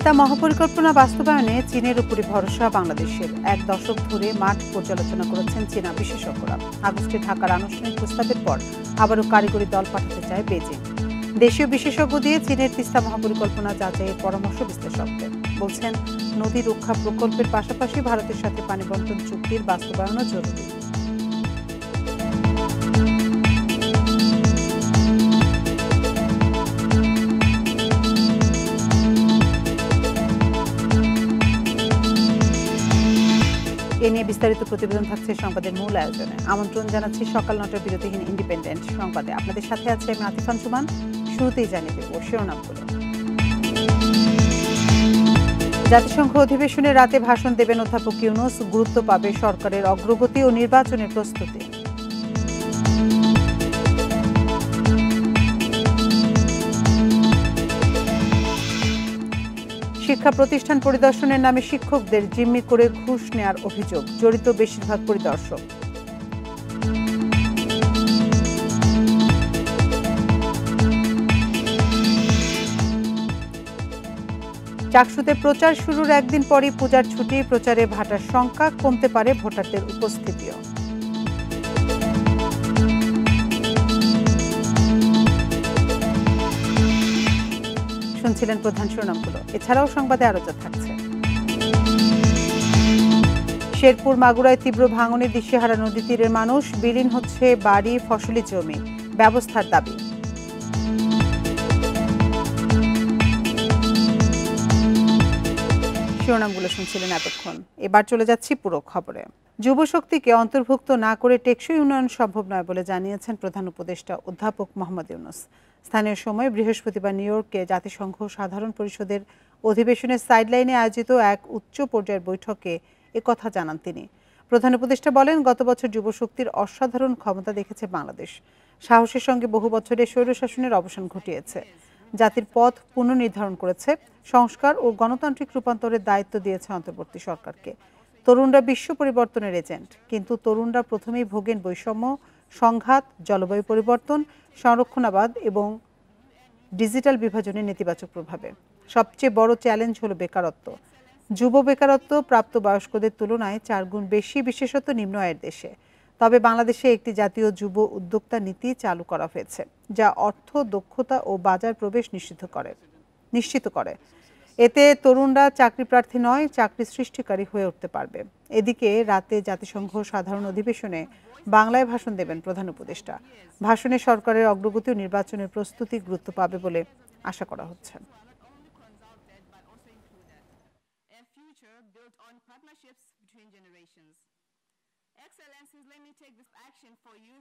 তিস্তা মহাপরিকল্পনা বাস্তবায়নে চীনের উপরে ভরসা বাংলাদেশের। এক দশক ধরে মাঠ পর্যালোচনা করেছেন চীনা বিশেষজ্ঞরা। আগস্টে ঢাকার আনুষ্ঠানিক প্রস্তাবের পর আবারও কারিগরি দল পাঠাতে চায় বেজিং। দেশীয় বিশেষজ্ঞ দিয়ে চীনের তিস্তা মহাপরিকল্পনা যাচাইয়ের পরামর্শ বিশ্লেষকদের। বলছেন, নদী রক্ষা প্রকল্পের পাশাপাশি ভারতের সাথে পানি বন্টন চুক্তির বাস্তবায়নও জরুরি। এ নিয়ে বিস্তারিত প্রতিবেদন থাকছে সংবাদের মূল আয়োজনে। আমন্ত্রণ জানাচ্ছি সকাল ৯টার বিরতিহীন ইন্ডিপেন্ডেন্ট সংবাদে। আপনাদের সাথে আছে আমি আতিফ আঞ্জুমান। শুরুতেই জানিয়ে দেব শিরোনামগুলো। জাতিসংঘ অধিবেশনে রাতে ভাষণ দেবেন অধ্যাপক ইউনূস। গুরুত্ব পাবে সরকারের অগ্রগতি ও নির্বাচনের প্রস্তুতি। শিক্ষা প্রতিষ্ঠান পরিদর্শনের নামে শিক্ষকদের জিম্মি করে ঘুষ নেয়ার অভিযোগ, জড়িত বেশিরভাগ পরিদর্শক। চাকসুতে প্রচার শুরুর একদিন পরই পূজার ছুটি, প্রচারে ভাটার সংখ্যা, কমতে পারে ভোটারদের উপস্থিতিও। শুনছিলেন প্রধান শিরোনামগুলো। এছাড়াও সংবাদে আরো যা থাকছে। শেরপুর মাগুরায় তীব্র ভাঙনে দিশেহারা নদী তীরের মানুষ, বিলীন হচ্ছে বাড়ি, ফসলি জমি, ব্যবস্থার দাবি। শিরোনামগুলো শুনছিলেন এতক্ষণ। এবার চলে যাচ্ছি পুরো খবরে। যুবশক্তিকে অন্তর্ভুক্ত না করে টেকসই উন্নয়ন সম্ভব নয় বলে জানিয়েছেন প্রধান উপদেষ্টা অধ্যাপক মোহাম্মদ ইউনূস। স্থানীয় সময় বৃহস্পতিবার নিউ ইয়র্কে জাতিসংঘ সাধারণ পরিষদের অধিবেশনের সাইডলাইনে আয়োজিত এক উচ্চ পর্যায়ের বৈঠকে একথা জানান তিনি। প্রধান উপদেষ্টা বলেন, গত বছর যুবশক্তির অসাধারণ ক্ষমতা দেখেছে বাংলাদেশ। সাহসের সঙ্গে বহু বছরের স্বৈরশাসনের অবসান ঘটিয়েছে, জাতির পথ পুনর্নির্ধারণ করেছে, সংস্কার ও গণতান্ত্রিক রূপান্তরের দায়িত্ব দিয়েছে অন্তর্বর্তী সরকারকে। তরুণরা বিশ্ব পরিবর্তনের এজেন্ট, কিন্তু তরুণরা প্রথমেই ভোগেন বৈষম্য, সংঘাত, জলবায়ু পরিবর্তন, সংরক্ষণবাদ এবং ডিজিটাল বিভাজনের নেতিবাচক প্রভাবে। সবচেয়ে বড় চ্যালেঞ্জ হলো বেকারত্ব। যুব বেকারত্ব প্রাপ্তবয়স্কদের তুলনায় 4 গুণ বেশি, বিশেষত নিম্ন আয়ের দেশে। তবে বাংলাদেশে একটি জাতীয় যুব উদ্যোক্তা নীতি চালু করা হয়েছে, যা অর্থ, দক্ষতা ও বাজার প্রবেশ নিশ্চিত করে। এতে তরুণরা চাকরি প্রার্থী নয়, চাকরি সৃষ্টিকারী হয়ে উঠতে পারবে। এদিকে রাতে জাতিসংঘ সাধারণ অধিবেশনে বাংলায় ভাষণ দেবেন প্রধান উপদেষ্টা। ভাষণে সরকারের অগ্রগতি ও নির্বাচনের প্রস্তুতি গুরুত্ব পাবে বলে আশা করা হচ্ছে।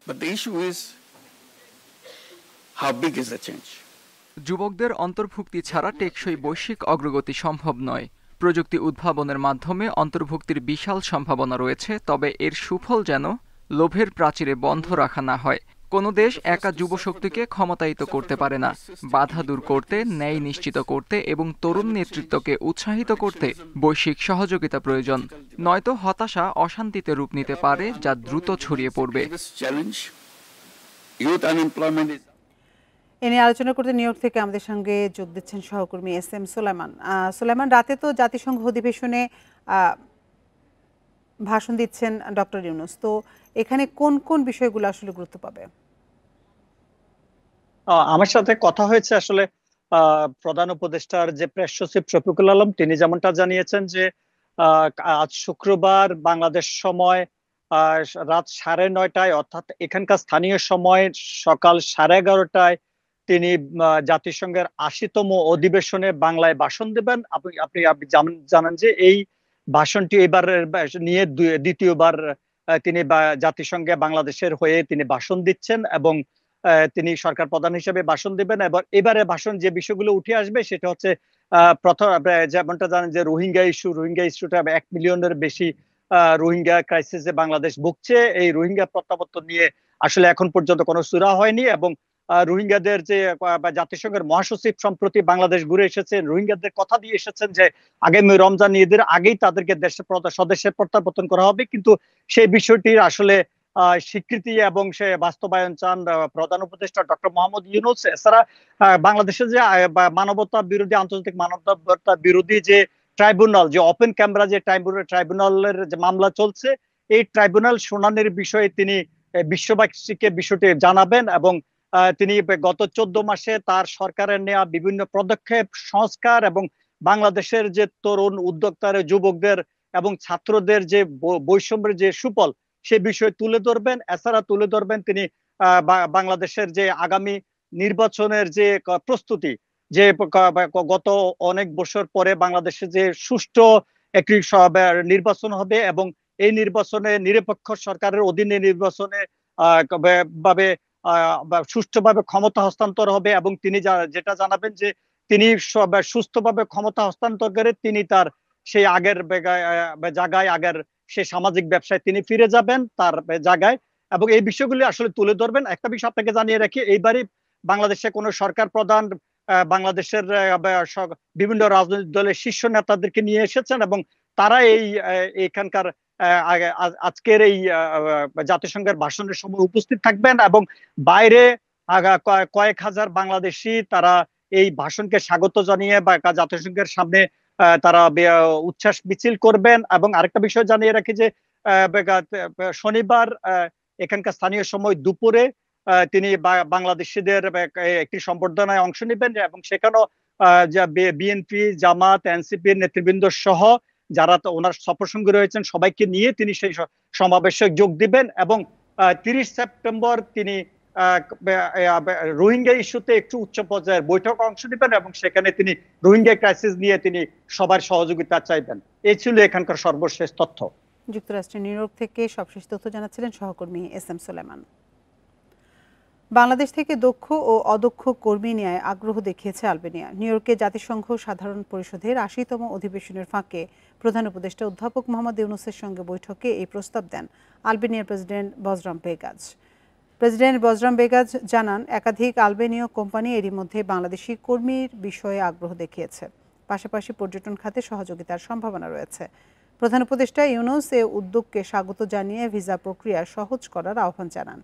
But the issue is, how big is the change? যুবকদের অন্তর্ভুক্তি ছাড়া টেকসই বৈশ্বিক অগ্রগতি সম্ভব নয়। প্রযুক্তি উদ্ভাবনের মাধ্যমে অন্তর্ভুক্তির বিশাল সম্ভাবনা রয়েছে, তবে এর সুফল যেন লোভের প্রাচীরে বন্ধ রাখা না হয়। কোনো দেশ একা যুবশক্তিকে ক্ষমতায়িত করতে পারে না। বাধা দূর করতে, ন্যায় নিশ্চিত করতে এবং তরুণ নেতৃত্বকে উৎসাহিত করতে বৈশ্বিক সহযোগিতা প্রয়োজন। নয়তো হতাশা অশান্তিতে রূপ নিতে পারে, যা দ্রুত ছড়িয়ে পড়বে। এ নিয়ে আলোচনা করতে নিউ ইয়র্ক থেকে আমাদের সঙ্গে যোগ দিচ্ছেন সহকর্মী SM সুলাইমান। সুলাইমান, রাতে তো জাতিসংঘ অধিবেশনে ভাষণ দিচ্ছেন ডক্টর ইউনূস, তো এখানে কোন কোন বিষয়গুলো আসলে গুরুত্ব পাবে? আমার সাথে কথা হয়েছে আসলে প্রধান উপদেষ্টার যে প্রেস সচিব শফিকুল আলম, তিনি যেমনটা জানিয়েছেন যে আজ শুক্রবার বাংলাদেশ সময় রাত 9:30 অর্থাৎ এখানকার স্থানীয় সময় সকাল 11:30 তিনি জাতিসংঘের 80তম অধিবেশনে বাংলায় ভাষণ দেবেন। আপনি জানেন যে এই ভাষণটি এবার নিয়ে দ্বিতীয়বার তিনি জাতিসংঘে বাংলাদেশের হয়ে তিনি ভাষণ দিচ্ছেন এবং তিনি সরকার প্রধান হিসেবে ভাষণ দিবেন। এবং এবারে ভাষণ যে বিষয়গুলো উঠে আসবে সেটা হচ্ছে প্রথম, যেমনটা জানেন যে রোহিঙ্গা ইস্যুটা 1 মিলিয়নের বেশি রোহিঙ্গা ক্রাইসিসে বাংলাদেশ ভুগছে। এই রোহিঙ্গা প্রত্যাবর্তন নিয়ে আসলে এখন পর্যন্ত কোনো সুরা হয়নি এবং রোহিঙ্গাদের যে জাতিসংঘের মহাসচিব সম্প্রতি বাংলাদেশ ঘুরে এসেছেন, রোহিঙ্গাদের কথা দিয়ে এসেছেন যে আগামী রমজান ঈদের আগেই তাদেরকে স্বদেশে প্রত্যাবর্তন করা হবে, কিন্তু সেই বিষয়টির আসলে স্বীকৃতি এবং সে বাস্তবায়ন চান প্রধান উপদেষ্টা ডক্টর মোহাম্মদ ইউনূস। এছাড়া বাংলাদেশে যে মানবতা বিরোধী, আন্তর্জাতিক মানবতা বিরোধী যে ট্রাইব্যুনাল, যে ওপেন ক্যামেরা যে ট্রাইব্যুনালের যে মামলা চলছে, এই ট্রাইব্যুনাল শুনানির বিষয়ে তিনি বিশ্ববাসীকে বিষয়টি জানাবেন এবং তিনি গত 14 মাসে তার সরকারের নেওয়া বিভিন্ন পদক্ষেপ, সংস্কার এবং বাংলাদেশের যে তরুণ উদ্যোক্তার, যুবকদের এবং ছাত্রদের যে বৈষম্যের যে সুফল, সে বিষয়ে তুলে ধরবেন। এছাড়া তুলে ধরবেন তিনি বাংলাদেশের যে আগামী নির্বাচনের যে প্রস্তুতি, যে গত অনেক বছর পরে বাংলাদেশে যে সুষ্ঠু একটি নির্বাচন হবে এবং এই নির্বাচনে নিরপেক্ষ সরকারের অধীনে নির্বাচনে ভাবে সুষ্ঠুভাবে ক্ষমতা হস্তান্তর হবে এবং তিনি যেটা জানাবেন যে তিনি সুস্থভাবে ক্ষমতা হস্তান্তর করে তিনি তার সেই আগের জায়গায়, আগের সেই সামাজিক ব্যবসায় তিনি ফিরে যাবেন তার জায়গায়, এবং এই বিষয়গুলি আসলে তুলে ধরবেন। একটা বিষয় আপনাকে জানিয়ে রাখি, এইবারই বাংলাদেশে কোনো সরকার প্রধান বাংলাদেশের বিভিন্ন রাজনৈতিক দলের শীর্ষ নেতাদেরকে নিয়ে এসেছেন এবং তারা এখানকার আজকের এই জাতিসংঘের ভাষণের সময় উপস্থিত থাকবেন এবং বাইরে কয়েক হাজার বাংলাদেশি তারা এই ভাষণকে স্বাগত জানিয়ে বা জাতিসংঘের সামনে তারা উচ্ছ্বাস মিছিল করবেন। এবং আরেকটা বিষয় জানিয়ে রাখি যে শনিবার এখানকার স্থানীয় সময় দুপুরে তিনি বাংলাদেশিদের একটি সম্বর্ধনায় অংশ নেবেন এবং সেখানেও বিএনপি, জামাত, এনসিপির নেতৃবৃন্দ সহ যারা ওনার সফরসঙ্গী রয়েছেন সবাইকে নিয়ে তিনি সেই সমাবেশে যোগ দিবেন এবং 30 সেপ্টেম্বর তিনি রোহিঙ্গা ইস্যুতে একটু উচ্চ পর্যায়ের বৈঠক অংশ নেবেন এবং সেখানে তিনি রোহিঙ্গা ক্রাইসিস নিয়ে তিনি সবার সহযোগিতা চাইবেন। এই ছিল এখানকার সর্বশেষ তথ্য। যুক্তরাষ্ট্রের নিউ ইয়র্ক থেকে সবশেষ তথ্য জানাচ্ছিলেন সহকর্মী এস.এম. সুলেমান। বাংলাদেশ থেকে দক্ষ ও অদক্ষ কর্মী নেয় আগ্রহ দেখিয়েছে আলবেনিয়া। নিউ ইয়র্কে জাতিসংঘ সাধারণ পরিষদের 80তম অধিবেশনের ফাঁকে প্রধান উপদেষ্টা অধ্যাপক মোহাম্মদ ইউনূসের সঙ্গে বৈঠকে এই প্রস্তাব দেন আলবেনিয়ার প্রেসিডেন্ট বজরাম বেগাজ। প্রেসিডেন্ট বজরাম বেগাজ জানান, একাধিক আলবেনীয় কোম্পানি এরই মধ্যে বাংলাদেশি কর্মীর বিষয়ে আগ্রহ দেখিয়েছে। পাশাপাশি পর্যটন খাতে সহযোগিতার সম্ভাবনা রয়েছে। প্রধান উপদেষ্টা ইউনূস এ উদ্যোগকে স্বাগত জানিয়ে ভিসা প্রক্রিয়া সহজ করার আহ্বান জানান।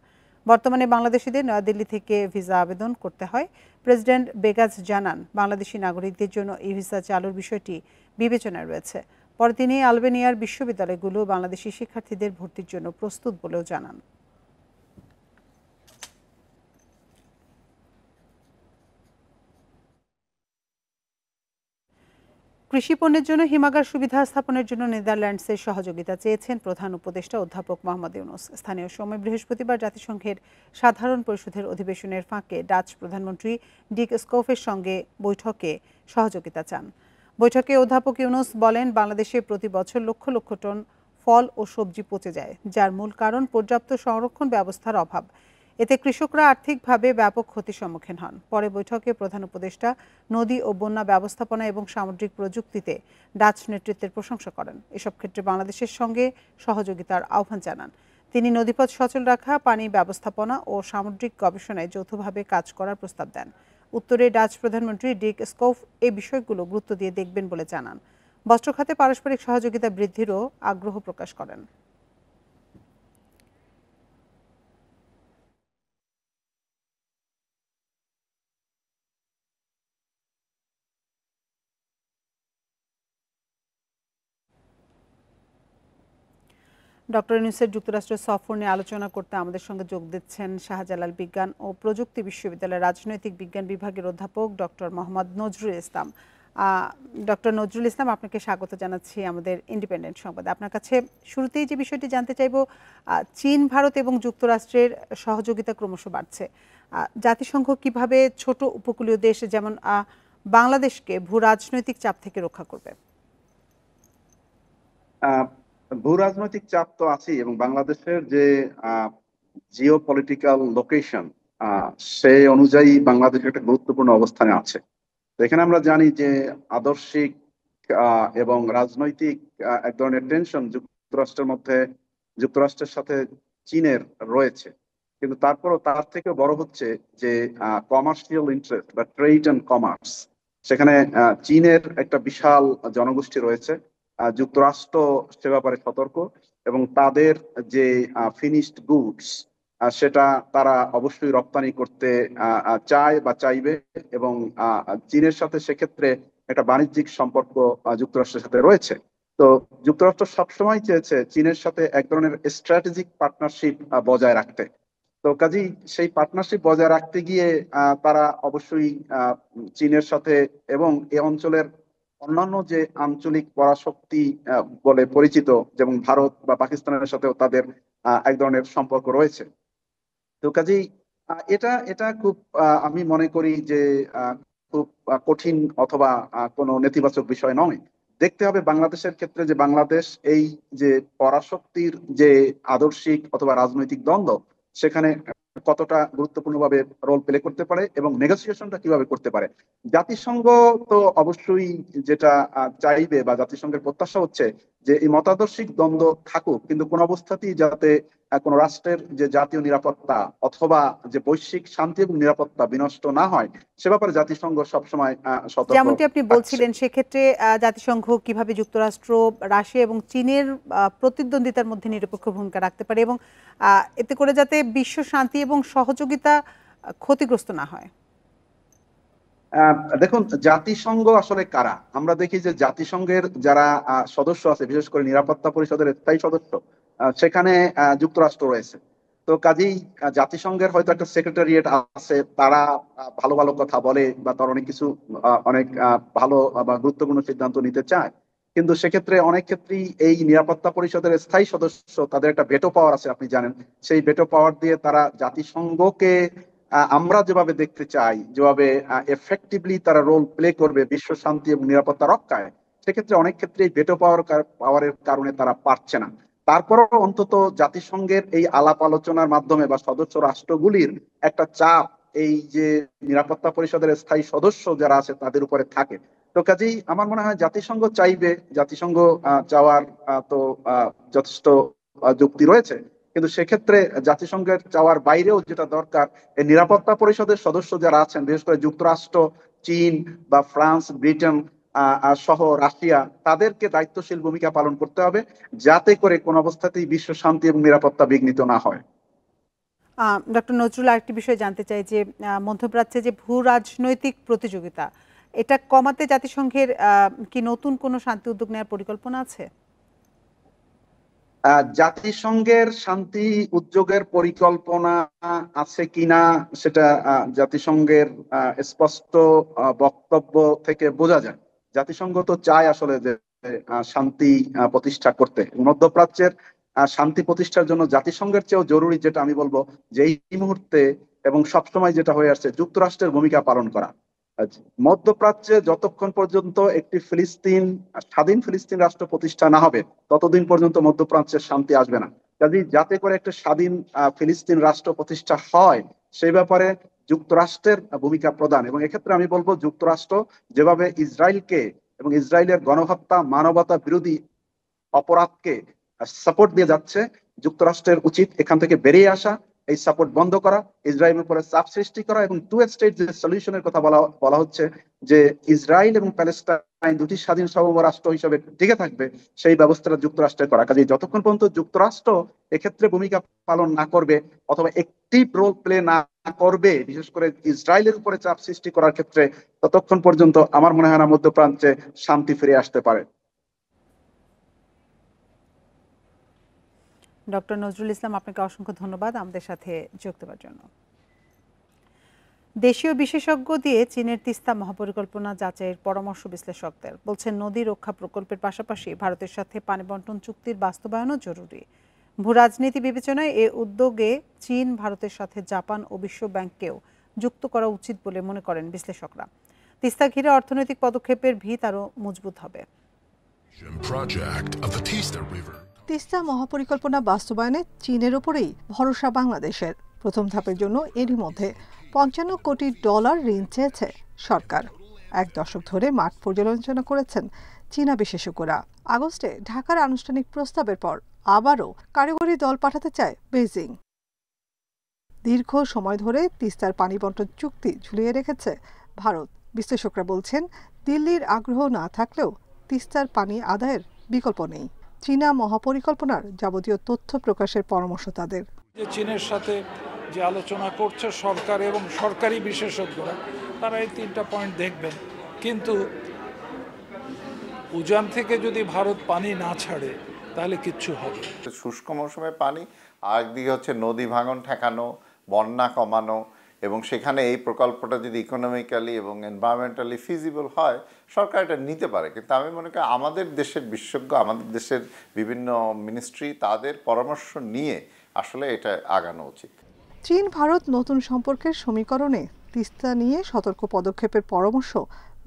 বর্তমানে বাংলাদেশিদের নয়াদিল্লি থেকে ভিসা আবেদন করতে হয়। প্রেসিডেন্ট বেগাজ জানান, বাংলাদেশি নাগরিকদের জন্য ই ভিসা চালুর বিষয়টি বিবেচনায় রয়েছে। পরে তিনি আলবেনিয়ার বিশ্ববিদ্যালয়গুলো বাংলাদেশি শিক্ষার্থীদের ভর্তির জন্য প্রস্তুত বলেও জানান। কৃষি পণ্যের জন্য হিমাগার সুবিধা স্থাপনের জন্য নেদারল্যান্ডসের সহযোগিতা চেয়েছেন প্রধান উপদেষ্টা অধ্যাপক মোহাম্মদ ইউনূস। স্থানীয় সময় বৃহস্পতিবার জাতিসংঘের সাধারণ পরিষদের অধিবেশনের ফাঁকে ডাচ প্রধানমন্ত্রী ডিক স্কোফের সঙ্গে বৈঠকে সহযোগিতা চান। বৈঠকে অধ্যাপক ইউনূস বলেন, বাংলাদেশে প্রতি বছর লক্ষ লক্ষ টন ফল ও সবজি পচে যায়, যার মূল কারণ পর্যাপ্ত সংরক্ষণ ব্যবস্থার অভাব। এতে কৃষকরা আর্থিকভাবে ব্যাপক ক্ষতির সম্মুখীন হন। পরে বৈঠকে প্রধান উপদেষ্টা নদী ও বন্যা ব্যবস্থাপনা এবং সামুদ্রিক প্রযুক্তিতে ডাচ নেতৃত্বের প্রশংসা করেন। এসব ক্ষেত্রে বাংলাদেশের সঙ্গে সহযোগিতার আহ্বান জানান। তিনি নদীপথ সচল রাখা, পানি ব্যবস্থাপনা ও সামুদ্রিক গবেষণায় যৌথভাবে কাজ করার প্রস্তাব দেন। উত্তরে ডাচ প্রধানমন্ত্রী ডিক স্কোফ এই বিষয়গুলো গুরুত্ব দিয়ে দেখবেন বলে জানান। বস্ত্র খাতে পারস্পরিক সহযোগিতা বৃদ্ধিরও আগ্রহ প্রকাশ করেন। ডক্টর ইউনূসের যুক্তরাষ্ট্র সফর নিয়ে আলোচনা করতে আমাদের সঙ্গে যোগ দিচ্ছেন শাহজালাল বিজ্ঞান ও প্রযুক্তি বিশ্ববিদ্যালয়ের রাজনৈতিক বিজ্ঞান বিভাগের অধ্যাপক ডক্টর মোহাম্মদ নজরুল ইসলাম। ডক্টর নজরুল ইসলাম, আপনাকে স্বাগত জানাচ্ছি আমাদের ইন্ডিপেন্ডেন্ট সংবাদে। আপনার কাছে শুরুতেই যে বিষয়টি জানতে চাইব, চীন, ভারত এবং যুক্তরাষ্ট্রের সহযোগিতা ক্রমশ বাড়ছে। জাতিসংঘ কিভাবে ছোট উপকূলীয় দেশ যেমন বাংলাদেশকে ভূ রাজনৈতিক চাপ থেকে রক্ষা করবে? ভূ রাজনৈতিক চাপ তো আছে এবং বাংলাদেশের যে জিও পলিটিক্যাল লোকেশন সেই অনুযায়ী বাংলাদেশ একটা গুরুত্বপূর্ণ অবস্থানে আছে। তো এখানে আমরা জানি যে আদর্শিক এবং রাজনৈতিক এক ধরনের টেনশন যুক্তরাষ্ট্রের সাথে চীনের রয়েছে, কিন্তু তারপরও তার থেকে বড় হচ্ছে যে কমার্শিয়াল ইন্টারেস্ট বা ট্রেড অ্যান্ড কমার্স। সেখানে চীনের একটা বিশাল জনগোষ্ঠী রয়েছে, যুক্তরাষ্ট্র সে ব্যাপারে সতর্ক এবং তাদের যে ফিনিশড গুডস সেটা তারা অবশ্যই রপ্তানি করতে চায় বা চাইবে, এবং চীনের সাথে সেক্ষেত্রে একটা বাণিজ্যিক সম্পর্ক যুক্তরাষ্ট্রের সাথে রয়েছে। তো যুক্তরাষ্ট্র সবসময় চেয়েছে চীনের সাথে এক ধরনের স্ট্র্যাটেজিক পার্টনারশিপ বজায় রাখতে। তো কাজেই সেই পার্টনারশিপ বজায় রাখতে গিয়ে তারা অবশ্যই চীনের সাথে এবং এই অঞ্চলের অন্যান্য যে আঞ্চলিক পরাশক্তি বলে পরিচিত, যেমন ভারত বা পাকিস্তানের সাথেও তাদের এক ধরনের সম্পর্ক রয়েছে। তো কাজেই এটা এটা খুব আমি মনে করি যে খুব কঠিন অথবা কোনো নেতিবাচক বিষয় নয়। দেখতে হবে বাংলাদেশের ক্ষেত্রে যে বাংলাদেশ এই যে পরাশক্তির যে আদর্শিক অথবা রাজনৈতিক দ্বন্দ্ব সেখানে কতটা গুরুত্বপূর্ণভাবে রোল প্লে করতে পারে এবং নেগোসিয়েশনটা কিভাবে করতে পারে। জাতিসংঘ তো অবশ্যই যেটা চাইবে বা জাতিসংঘের প্রত্যাশা হচ্ছে যে এই মতাদর্শিক দ্বন্দ্ব থাকুক, কিন্তু কোন অবস্থাতেই যাতে কোন রাষ্ট্রের যে জাতীয় নিরাপত্তা অথবা যে বৈশ্বিক শান্তি এবং নিরাপত্তা বিনষ্ট না হয় সে ব্যাপারে জাতিসংঘ সবসময় সতর্ক। যেমনটি আপনি বলছিলেন, সেক্ষেত্রে জাতিসংঘ কিভাবে যুক্তরাষ্ট্র, রাশিয়া এবং চীনের প্রতিদ্বন্দ্বিতার মধ্যে নিরপেক্ষ ভূমিকা রাখতে পারে এবং এতে করে যাতে বিশ্ব শান্তি এবং সহযোগিতা ক্ষতিগ্রস্ত না হয়। দেখুন, জাতিসংঘ আসলে কারা? আমরা দেখি যে জাতিসংঘের যারা সদস্য আছে, বিশেষ করে নিরাপত্তা পরিষদের স্থায়ী সদস্য, সেখানে যুক্তরাষ্ট্র রয়েছে। তো কাজেই জাতিসংঘের হয়তো একটা সেক্রেটারিয়েট আছে, তারা ভালো ভালো কথা বলে বা তার অনেক কিছু অনেক ভালো বা গুরুত্বপূর্ণ সিদ্ধান্ত নিতে চায়, কিন্তু সেক্ষেত্রে অনেক ক্ষেত্রেই এই নিরাপত্তা পরিষদের স্থায়ী সদস্য তাদের একটা ভেটো পাওয়ার আছে, আপনি জানেন। সেই ভেটো পাওয়ার দিয়ে তারা জাতিসংঘকে আমরা যেভাবে দেখতে চাই, যেভাবে এফেক্টিভলি তারা রোল প্লে করবে বিশ্ব শান্তি এবং নিরাপত্তা রক্ষায়, সেক্ষেত্রে অনেক ক্ষেত্রে ভেটো পাওয়ারের কারণে তারা পারছে না। তারপরও অন্তত জাতিসংঘের এই আলাপ আলোচনার মাধ্যমে বা সদস্য রাষ্ট্রগুলির একটা চাপ এই যে নিরাপত্তা পরিষদের স্থায়ী সদস্য যারা আছে তাদের উপরে থাকে। তো কাজেই আমার মনে হয় জাতিসংঘ চাইবে, জাতিসংঘ চাওয়ার তো যথেষ্ট যুক্তি রয়েছে, কিন্তু সেক্ষেত্রে জাতিসংঘের চাওয়ার বাইরেও যেটা দরকার, এই নিরাপত্তা পরিষদের সদস্য যারা আছেন, বিশেষ করে যুক্তরাষ্ট্র, চীন বা ফ্রান্স, ব্রিটেন সহ রাশিয়া, তাদেরকে দায়িত্বশীল ভূমিকা পালন করতে হবে যাতে করে কোন অবস্থাতেই বিশ্ব শান্তি এবং নিরাপত্তা বিঘ্নিত না হয়। ডক্টর নজরুল, আরেকটি বিষয় জানতে চাই যে মধ্যপ্রাচ্যে যে ভূ রাজনৈতিক প্রতিযোগিতা, এটা কমাতে জাতিসংঘের কি নতুন কোনো শান্তি উদ্যোগ নেওয়ার পরিকল্পনা আছে? জাতিসংঘের শান্তি উদ্যোগের পরিকল্পনা আছে কিনা সেটা জাতিসংঘের স্পষ্ট বক্তব্য থেকে বোঝা যায়। জাতিসংঘ তো চায় আসলে যে শান্তি প্রতিষ্ঠা করতে। মধ্যপ্রাচ্যের শান্তি প্রতিষ্ঠার জন্য জাতিসংঘের চেয়েও জরুরি, যেটা আমি বলবো যে এই মুহূর্তে এবং সবসময় যেটা হয়ে আসছে, যুক্তরাষ্ট্রের ভূমিকা পালন করা। মধ্যপ্রাচ্যে যতক্ষণ পর্যন্ত একটি স্বাধীন ফিলিস্তিন রাষ্ট্র প্রতিষ্ঠা না হবে ততদিন পর্যন্ত মধ্যপ্রাচ্যের শান্তি আসবে না। কাজেই যাতে করে একটা স্বাধীন ফিলিস্তিন রাষ্ট্র প্রতিষ্ঠা হয় সেই ব্যাপারে যুক্তরাষ্ট্রের ভূমিকা প্রদান, এবং এক্ষেত্রে আমি বলবো যুক্তরাষ্ট্র যেভাবে ইসরায়েলকে এবং ইসরায়েলের গণহত্যা, মানবতা বিরোধী অপরাধকে সাপোর্ট দিয়ে যাচ্ছে, যুক্তরাষ্ট্রের উচিত এখান থেকে বেরিয়ে আসা, এই সাপোর্ট বন্ধ করা, ইসরায়েলের উপরে চাপ সৃষ্টি করা এবং টু স্টেট যে সলিউশনের কথা বলা হচ্ছে যে ইসরায়েল এবং প্যালেস্টাইন দুটি স্বাধীন সার্বভৌম রাষ্ট্র হিসেবে টিকে থাকবে, সেই ব্যবস্থাটা যুক্তরাষ্ট্রের করা। কাজে যতক্ষণ পর্যন্ত যুক্তরাষ্ট্র এক্ষেত্রে ভূমিকা পালন না করবে অথবা একটি রোল প্লে না করবে, বিশেষ করে ইসরায়েলের উপরে চাপ সৃষ্টি করার ক্ষেত্রে, ততক্ষণ পর্যন্ত আমার মনে হয় না মধ্যপ্রাচ্যে শান্তি ফিরে আসতে পারে। ডক্টর নজরুল ইসলাম, আপনাকে অসংখ্য ধন্যবাদ আমাদের সাথে যোগ দেওয়ার জন্য। দেশীয় বিশেষজ্ঞ দিয়ে চীনের তিস্তা মহাপরিকল্পনা যাচাইয়ের পরামর্শ বিশ্লেষকদের। বলছেন নদী রক্ষা প্রকল্পের পাশাপাশি ভারতের সাথে পানি বন্টন চুক্তির বাস্তবায়নও জরুরি। ভূরাজনীতি বিবেচনায় এ উদ্যোগে চীন, ভারতের সাথে জাপান ও বিশ্ব ব্যাংককেও যুক্ত করা উচিত বলে মনে করেন বিশ্লেষকরা। তিস্তা ঘিরে অর্থনৈতিক পদক্ষেপের ভিত আরও মজবুত হবে। তিস্তা মহাপরিকল্পনা বাস্তবায়নে চীনের ওপরেই ভরসা বাংলাদেশের। প্রথম ধাপের জন্য এরই মধ্যে $55 কোটি ঋণ চেয়েছে সরকার। 1 দশক ধরে মাঠ পর্যালোচনা করেছেন চীনা বিশেষজ্ঞরা। আগস্টে ঢাকার আনুষ্ঠানিক প্রস্তাবের পর আবারও কারিগরি দল পাঠাতে চায় বেইজিং। দীর্ঘ সময় ধরে তিস্তার পানি বন্টন চুক্তি ঝুলিয়ে রেখেছে ভারত। বিশ্লেষকরা বলছেন দিল্লির আগ্রহ না থাকলেও তিস্তার পানি আদায়ের বিকল্প নেই। চীনা মহাপরিকল্পনার যাবতীয় তথ্য প্রকাশের পরামর্শ তাদের। যে চীনের সাথে যে আলোচনা করছে সরকার এবং সরকারি বিশেষজ্ঞরা, তারা এই 3টা পয়েন্ট দেখবেন। কিন্তু উজান থেকে যদি ভারত পানি না ছাড়ে তাহলে কিচ্ছু হবে। শুষ্ক মৌসুমে পানি, আরেকদিকে হচ্ছে নদী ভাঙন ঠেকানো, বন্যা কমানো, এবং সেখানে এই প্রকল্পটা যদি ইকোনমিক্যালি এবং এনভায়রনমেন্টালি ফিজিবল হয়, সরকার এটা নিতে পারে। কিন্তু আমি মনে করি আমাদের দেশের বিশেষজ্ঞ, আমাদের দেশের বিভিন্ন মিনিস্ট্রি, তাদের পরামর্শ নিয়ে আসলে এটা আগানো উচিত। চীন ভারত নতুন সম্পর্কের সমীকরণে তিস্তা নিয়ে সতর্ক পদক্ষেপের পরামর্শ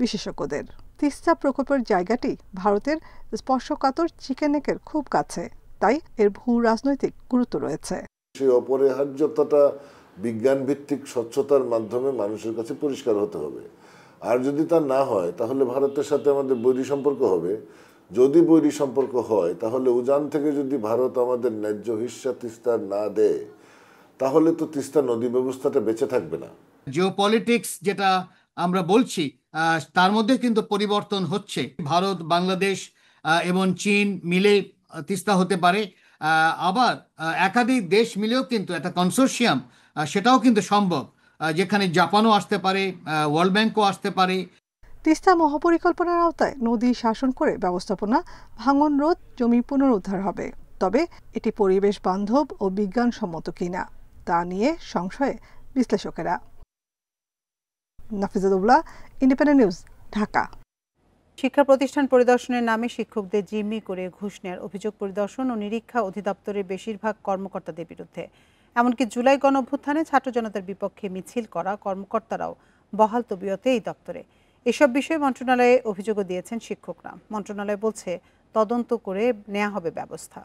বিশেষজ্ঞদের। তিস্তা প্রকল্পের জায়গাটি ভারতের স্পর্শকাতর চিকেন নেকের খুব কাছে, তাই এর ভূ রাজনৈতিক গুরুত্ব রয়েছে। সেই অপরিহার্যতাটা বিজ্ঞান ভিত্তিক স্বচ্ছতার মাধ্যমে মানুষের কাছে পরিষ্কার হতে হবে। আর যদি তা না হয় তাহলে ভারতের সাথে আমাদের বৈরী সম্পর্ক হবে। যদি বৈরী সম্পর্ক হয় তাহলে উজান থেকে যদি ভারত আমাদের ন্যায্য হিস্সা তিস্তার না দেয়, তাহলে তো তিস্তা নদী ব্যবস্থাটা বেঁচে থাকবে না। জিওপলিটিক্স যেটা আমরা বলছি, তার মধ্যে কিন্তু পরিবর্তন হচ্ছে। ভারত, বাংলাদেশ এবং চীন মিলে তিস্তা হতে পারে, আবার একাধিক দেশ মিলেও কিন্তু একটা কনসোর্শিয়াম, সেটাও কিন্তু সম্ভব, যেখানে জাপানও আসতে পারে, ওয়ার্ল্ড ব্যাংকও আসতে পারে। তিস্তা মহাপরিকল্পনার আওতায় নদী শাসন করে ব্যবস্থাপনা, ভাঙন রোধ, জমি পুনরুদ্ধার হবে। তবে এটি পরিবেশ বান্ধব ও বিজ্ঞানসম্মত কিনা তা নিয়ে সংশয়ে বিশ্লেষকেরা। নাফিজাতুল্লাহ, ইন্ডিপেন্ডেন্ট নিউজ, ঢাকা। শিক্ষা প্রতিষ্ঠান পরিদর্শনের নামে শিক্ষকদের জিম্মি করে ঘুষ নেওয়ার অভিযোগ পরিদর্শন ও নিরীক্ষা অধিদপ্তরের বেশিরভাগ কর্মকর্তাদের বিরুদ্ধে। এমনকি জুলাই গণঅভ্যুত্থানে ছাত্র জনতার বিপক্ষে মিছিল করা কর্মকর্তারাও বহাল তবিয়তে এই দপ্তরে। এসব বিষয়ে মন্ত্রণালয়ে অভিযোগও দিয়েছেন শিক্ষকরা। মন্ত্রণালয় বলছে তদন্ত করে নেওয়া হবে ব্যবস্থা।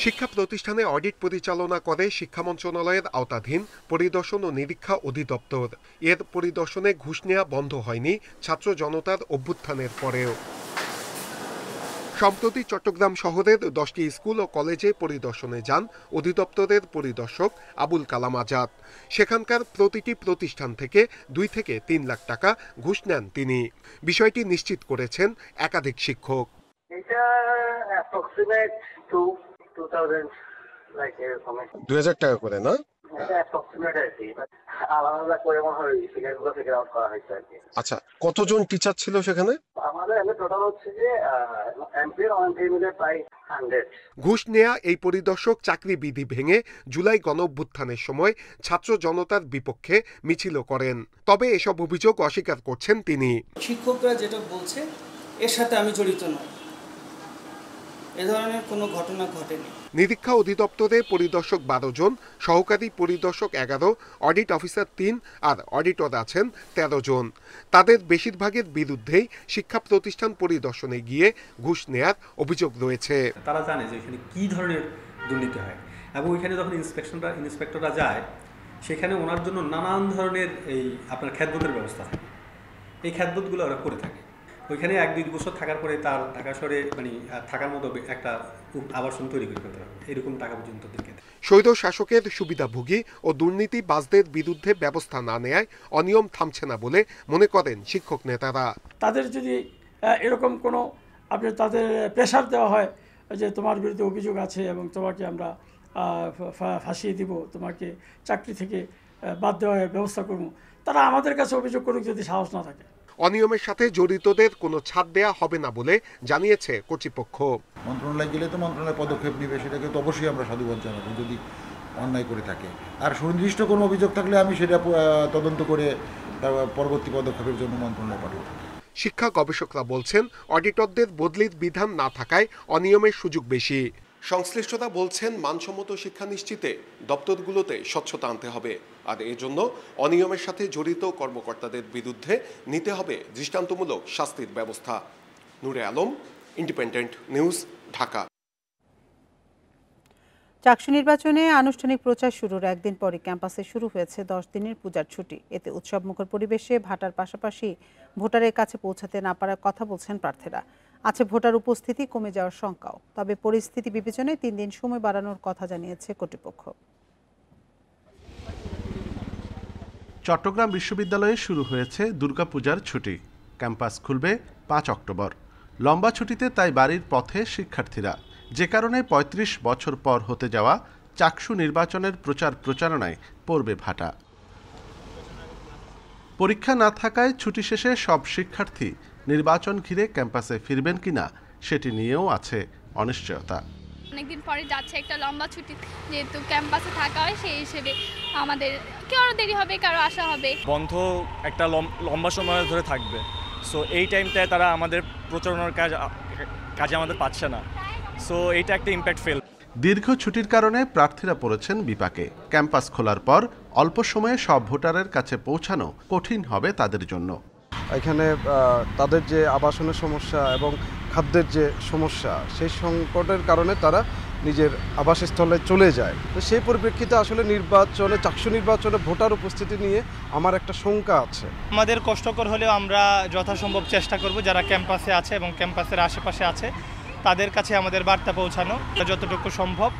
শিক্ষা প্রতিষ্ঠানে অডিট পরিচালনা করে শিক্ষা মন্ত্রণালয়ের আওতাধীন পরিদর্শন ও নিরীক্ষা অধিদপ্তর। এর পরিদর্শনে ঘুষ নেওয়া বন্ধ হয়নি ছাত্র জনতার অভ্যুত্থানের পরেও। সম্প্রতি চট্টগ্রাম শহরের 10টি স্কুল ও কলেজে পরিদর্শনে যান অধিদপ্তরের পরিদর্শক আবুল কালাম আজাদ। সেখানকার প্রতিটি প্রতিষ্ঠান থেকে 2 থেকে 3 লাখ টাকা ঘুষ নেন তিনি। বিষয়টি নিশ্চিত করেছেন একাধিক শিক্ষক। এটা অ্যাপ্রক্সিমেট 2000 টাকা করে না? আচ্ছা, কতজন টিচার ছিল সেখানে? ঘুষ নেয়া এই পরিদর্শক চাকরিবিধি ভেঙে জুলাই গণঅভ্যুত্থানের সময় ছাত্র জনতার বিপক্ষে মিছিল করেন। তবে এসব অভিযোগ অস্বীকার করছেন তিনি। শিক্ষকরা যেটা বলছে এর সাথে আমি জড়িত নই, এ ধরনের কোনো ঘটনা ঘটেনি। নিরীক্ষা অধিদপ্তরে পরিদর্শক 12 জন, সহকারী পরিদর্শক 11, অডিট অফিসার 3 আর অডিটর আছেন 13 জন। তাদের বেশিরভাগের বিরুদ্ধেই শিক্ষা প্রতিষ্ঠান পরিদর্শনে গিয়ে ঘুষ নেয়ার অভিযোগ রয়েছে। তারা জানে যে এখানে কি ধরনের দুর্নীতি হয়, এবং ওইখানে যখন ইন্সপেক্টররা যায়, সেখানে ওনার জন্য নানান ধরনের এই আপনার খ্যাতবোধের ব্যবস্থা থাকে। এই খ্যাতবোধগুলো ওরা করে থাকে। ওইখানে 1-2 বছর থাকার পরে তার ঢাকা শহরে থাকার মতো একটা আবাসন তৈরি করে ফেলতে হবে, এরকম টাকা পর্যন্ত দিকে। স্বৈর শাসকের সুবিধাভোগী ও দুর্নীতিবাজদের বিরুদ্ধে ব্যবস্থা না নেয় অনিয়ম থামছে না বলে মনে করেন শিক্ষক নেতারা। তাদের যদি এরকম কোনো তাদের প্রেশার দেওয়া হয় যে তোমার বিরুদ্ধে অভিযোগ আছে এবং তোমাকে আমরা ফাঁসিয়ে দিব, তোমাকে চাকরি থেকে বাদ দেওয়ার ব্যবস্থা করব, তারা আমাদের কাছে অভিযোগ করুক যদি সাহস না থাকে। অনিয়মের সাথে জড়িতদের কোনো ছাড় দেয়া হবে না বলে জানিয়েছে কর্তৃপক্ষ। মন্ত্রণালয় গেলে তো মন্ত্রণালয় পদক্ষেপ নেবে, সেটাকে তো অবশ্যই আমরা সাধুবাদ জানাবো যদি অন্যায় করে থাকে। আর সুনির্দিষ্ট কোনো অভিযোগ থাকলে আমি সেটা তদন্ত করে পরবর্তী পদক্ষেপের জন্য মন্ত্রণালয় পাঠাবো। শিক্ষা গবেষকরা বলছেন অডিটরদের বদলির বিধান না থাকায় অনিয়মের সুযোগ বেশি। সংশ্লিষ্টরা বলছেন মানসম্মত শিক্ষা নিশ্চিতে দপ্তরগুলোতে স্বচ্ছতা আনতে হবে, আর এজন্য অনিয়মের সাথে জড়িত কর্মকর্তাদের বিরুদ্ধে নিতে হবে দৃষ্টান্তমূলক শাস্তির ব্যবস্থা। নূরে আলম, ইন্ডিপেন্ডেন্ট নিউজ, ঢাকা। চাকসু নির্বাচনে আনুষ্ঠানিক প্রচার শুরুর একদিন পরই ক্যাম্পাসে শুরু হয়েছে 10 দিনের পূজার ছুটি। এতে উৎসবমুখর পরিবেশে ভাটার পাশাপাশি ভোটারের কাছে পৌঁছাতে না পারার কথা বলছেন প্রার্থীরা। আছে ভোটার উপস্থিতি কমে যাওয়ার শঙ্কাও। তবে পরিস্থিতি বিবেচনায় 3 দিন সময় বাড়ানোর কথা জানিয়েছে কর্তৃপক্ষ। চট্টগ্রাম বিশ্ববিদ্যালয়ে শুরু হয়েছে দুর্গাপূজার ছুটি। ক্যাম্পাস খুলবে 5 অক্টোবর। লম্বা ছুটিতে তাই বাড়ির পথে শিক্ষার্থীরা, যে কারণে ৩৫ বছর পর হতে যাওয়া চাকসু নির্বাচনের প্রচার প্রচারণায় পড়বে ভাটা। পরীক্ষা না থাকায় ছুটি শেষে সব শিক্ষার্থী নির্বাচন ঘিরে ক্যাম্পাসে ফিরবেন কিনা সেটি নিয়েও আছে অনিশ্চয়তা। অনেকদিন পরে যাচ্ছে একটা লম্বা ছুটি, যেহেতু ক্যাম্পাসে থাকা হয় সেই হিসেবে আমাদের কারো দেরি হবে, কারো আসা হবে। বন্ধ একটা লম্বা সময় ধরে থাকবে, সো এই টাইমটায় তারা আমাদের প্রচারণার কাজে আমাদের পাচ্ছে না, সো এইটা একটা ইম্প্যাক্ট ফেল। দীর্ঘ ছুটির কারণে প্রার্থীরা পড়েছেন বিপাকে। ক্যাম্পাস খোলার পর অল্প সময়ে সব ভোটারের কাছে পৌঁছানো কঠিন হবে তাদের জন্য। এখানে তাদের যে আবাসনের সমস্যা এবং খাদ্যের যে সমস্যা, সেই সংকটের কারণে তারা নিজের আবাসস্থলে চলে যায়। তো সেই পরিপ্রেক্ষিতে আসলে নির্বাচনে, চাকসু নির্বাচনে ভোটার উপস্থিতি নিয়ে আমার একটা শঙ্কা আছে। আমাদের কষ্টকর হলেও আমরা যথাসম্ভব চেষ্টা করব যারা ক্যাম্পাসে আছে এবং ক্যাম্পাসের আশেপাশে আছে তাদের কাছে আমাদের বার্তা পৌঁছানো, যতটুকু সম্ভব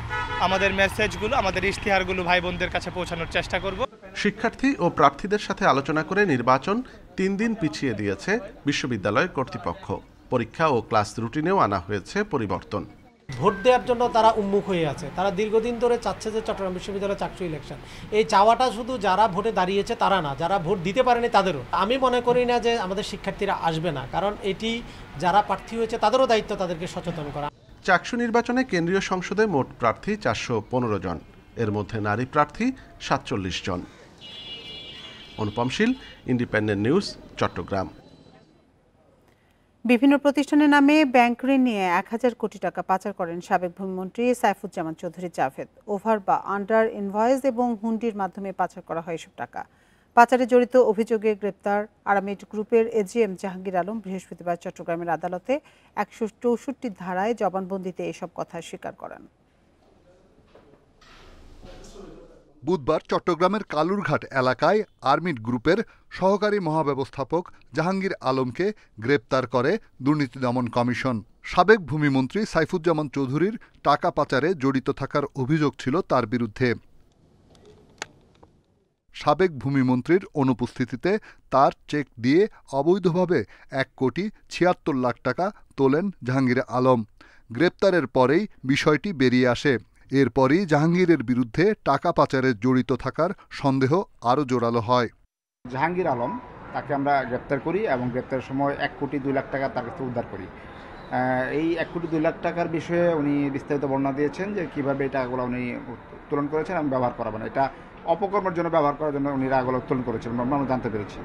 আমাদের মেসেজগুলো, আমাদের ইশতেহারগুলো ভাই বোনদের কাছে পৌঁছানোর চেষ্টা করব। শিক্ষার্থী ও প্রার্থীদের সাথে আলোচনা করে নির্বাচন 3 দিন পিছিয়ে দিয়েছে বিশ্ববিদ্যালয় কর্তৃপক্ষ। পরীক্ষা ও ক্লাস রুটিনেও আনা হয়েছে পরিবর্তন। ভোট দেওয়ার জন্য তারা উন্মুখ হয়ে আছে। তারা দীর্ঘদিন ধরে চাচ্ছে যে চট্টগ্রাম বিশ্ববিদ্যালয় চাকসু ইলেকশন। এই চাওয়াটা শুধু যারা ভোটে দাঁড়িয়েছে তারা না, যারা ভোট দিতে পারেনি তাদেরও। আমি মনে করি না যে আমাদের শিক্ষার্থীরা আসবে না, কারণ এটি যারা প্রার্থী হয়েছে তাদেরও দায়িত্ব তাদেরকে সচেতন করা। চাকসু নির্বাচনে কেন্দ্রীয় সংসদে মোট প্রার্থী 415 জন, এর মধ্যে নারী প্রার্থী 47 জন। অনুপম শীল, ইন্ডিপেন্ডেন্ট নিউজ, চট্টগ্রাম। বিভিন্ন প্রতিষ্ঠানের নামে ব্যাংক ঋণ নিয়ে 1000 কোটি টাকা পাচার করেন সাবেক ভূমিমন্ত্রী সাইফুজ্জামান চৌধুরী জাভেদ। ওভার বা আন্ডার ইনভয়েস এবং হুন্ডির মাধ্যমে পাচার করা হয় এসব টাকা। পাচারে জড়িত অভিযোগে গ্রেপ্তার আরামিড গ্রুপের এজিএম জাহাঙ্গীর আলম বৃহস্পতিবার চট্টগ্রামের আদালতে 164 ধারায় জবানবন্দিতে এসব কথা স্বীকার করেন। বুধবার চট্টগ্রামের কালুরঘাট এলাকায় আর্মিড গ্রুপের সহকারী মহাব্যবস্থাপক জাহাঙ্গীর আলমকে গ্রেপ্তার করে দুর্নীতি দমন কমিশন। সাবেক ভূমিমন্ত্রী সাইফুজ্জামান চৌধুরীর টাকা পাচারে জড়িত থাকার অভিযোগ ছিল তার বিরুদ্ধে। সাবেক ভূমিমন্ত্রীর অনুপস্থিতিতে তার চেক দিয়ে অবৈধভাবে 1,76,00,000 টাকা তোলেন জাহাঙ্গীর আলম। গ্রেপ্তারের পরেই বিষয়টি বেরিয়ে আসে। এরপরই জাহাঙ্গীরের বিরুদ্ধে টাকা পাচারে জড়িত থাকার সন্দেহ আরও জোরালো হয়। জাহাঙ্গীর আলম, তাকে আমরা গ্রেপ্তার করি এবং গ্রেপ্তারের সময় 1,02,00,000 টাকা তার কাছে উদ্ধার করি। এই 1,02,00,000 টাকার বিষয়ে উনি বিস্তারিত বর্ণনা দিয়েছেন যে কীভাবে এই টাকাগুলো উনি উত্তোলন করেছেন এবং ব্যবহার করাবেন। এটা অপকর্মের জন্য ব্যবহার করার জন্য উনি টাকাগুলো উত্তোলন করেছেন আমরা জানতে পেরেছি।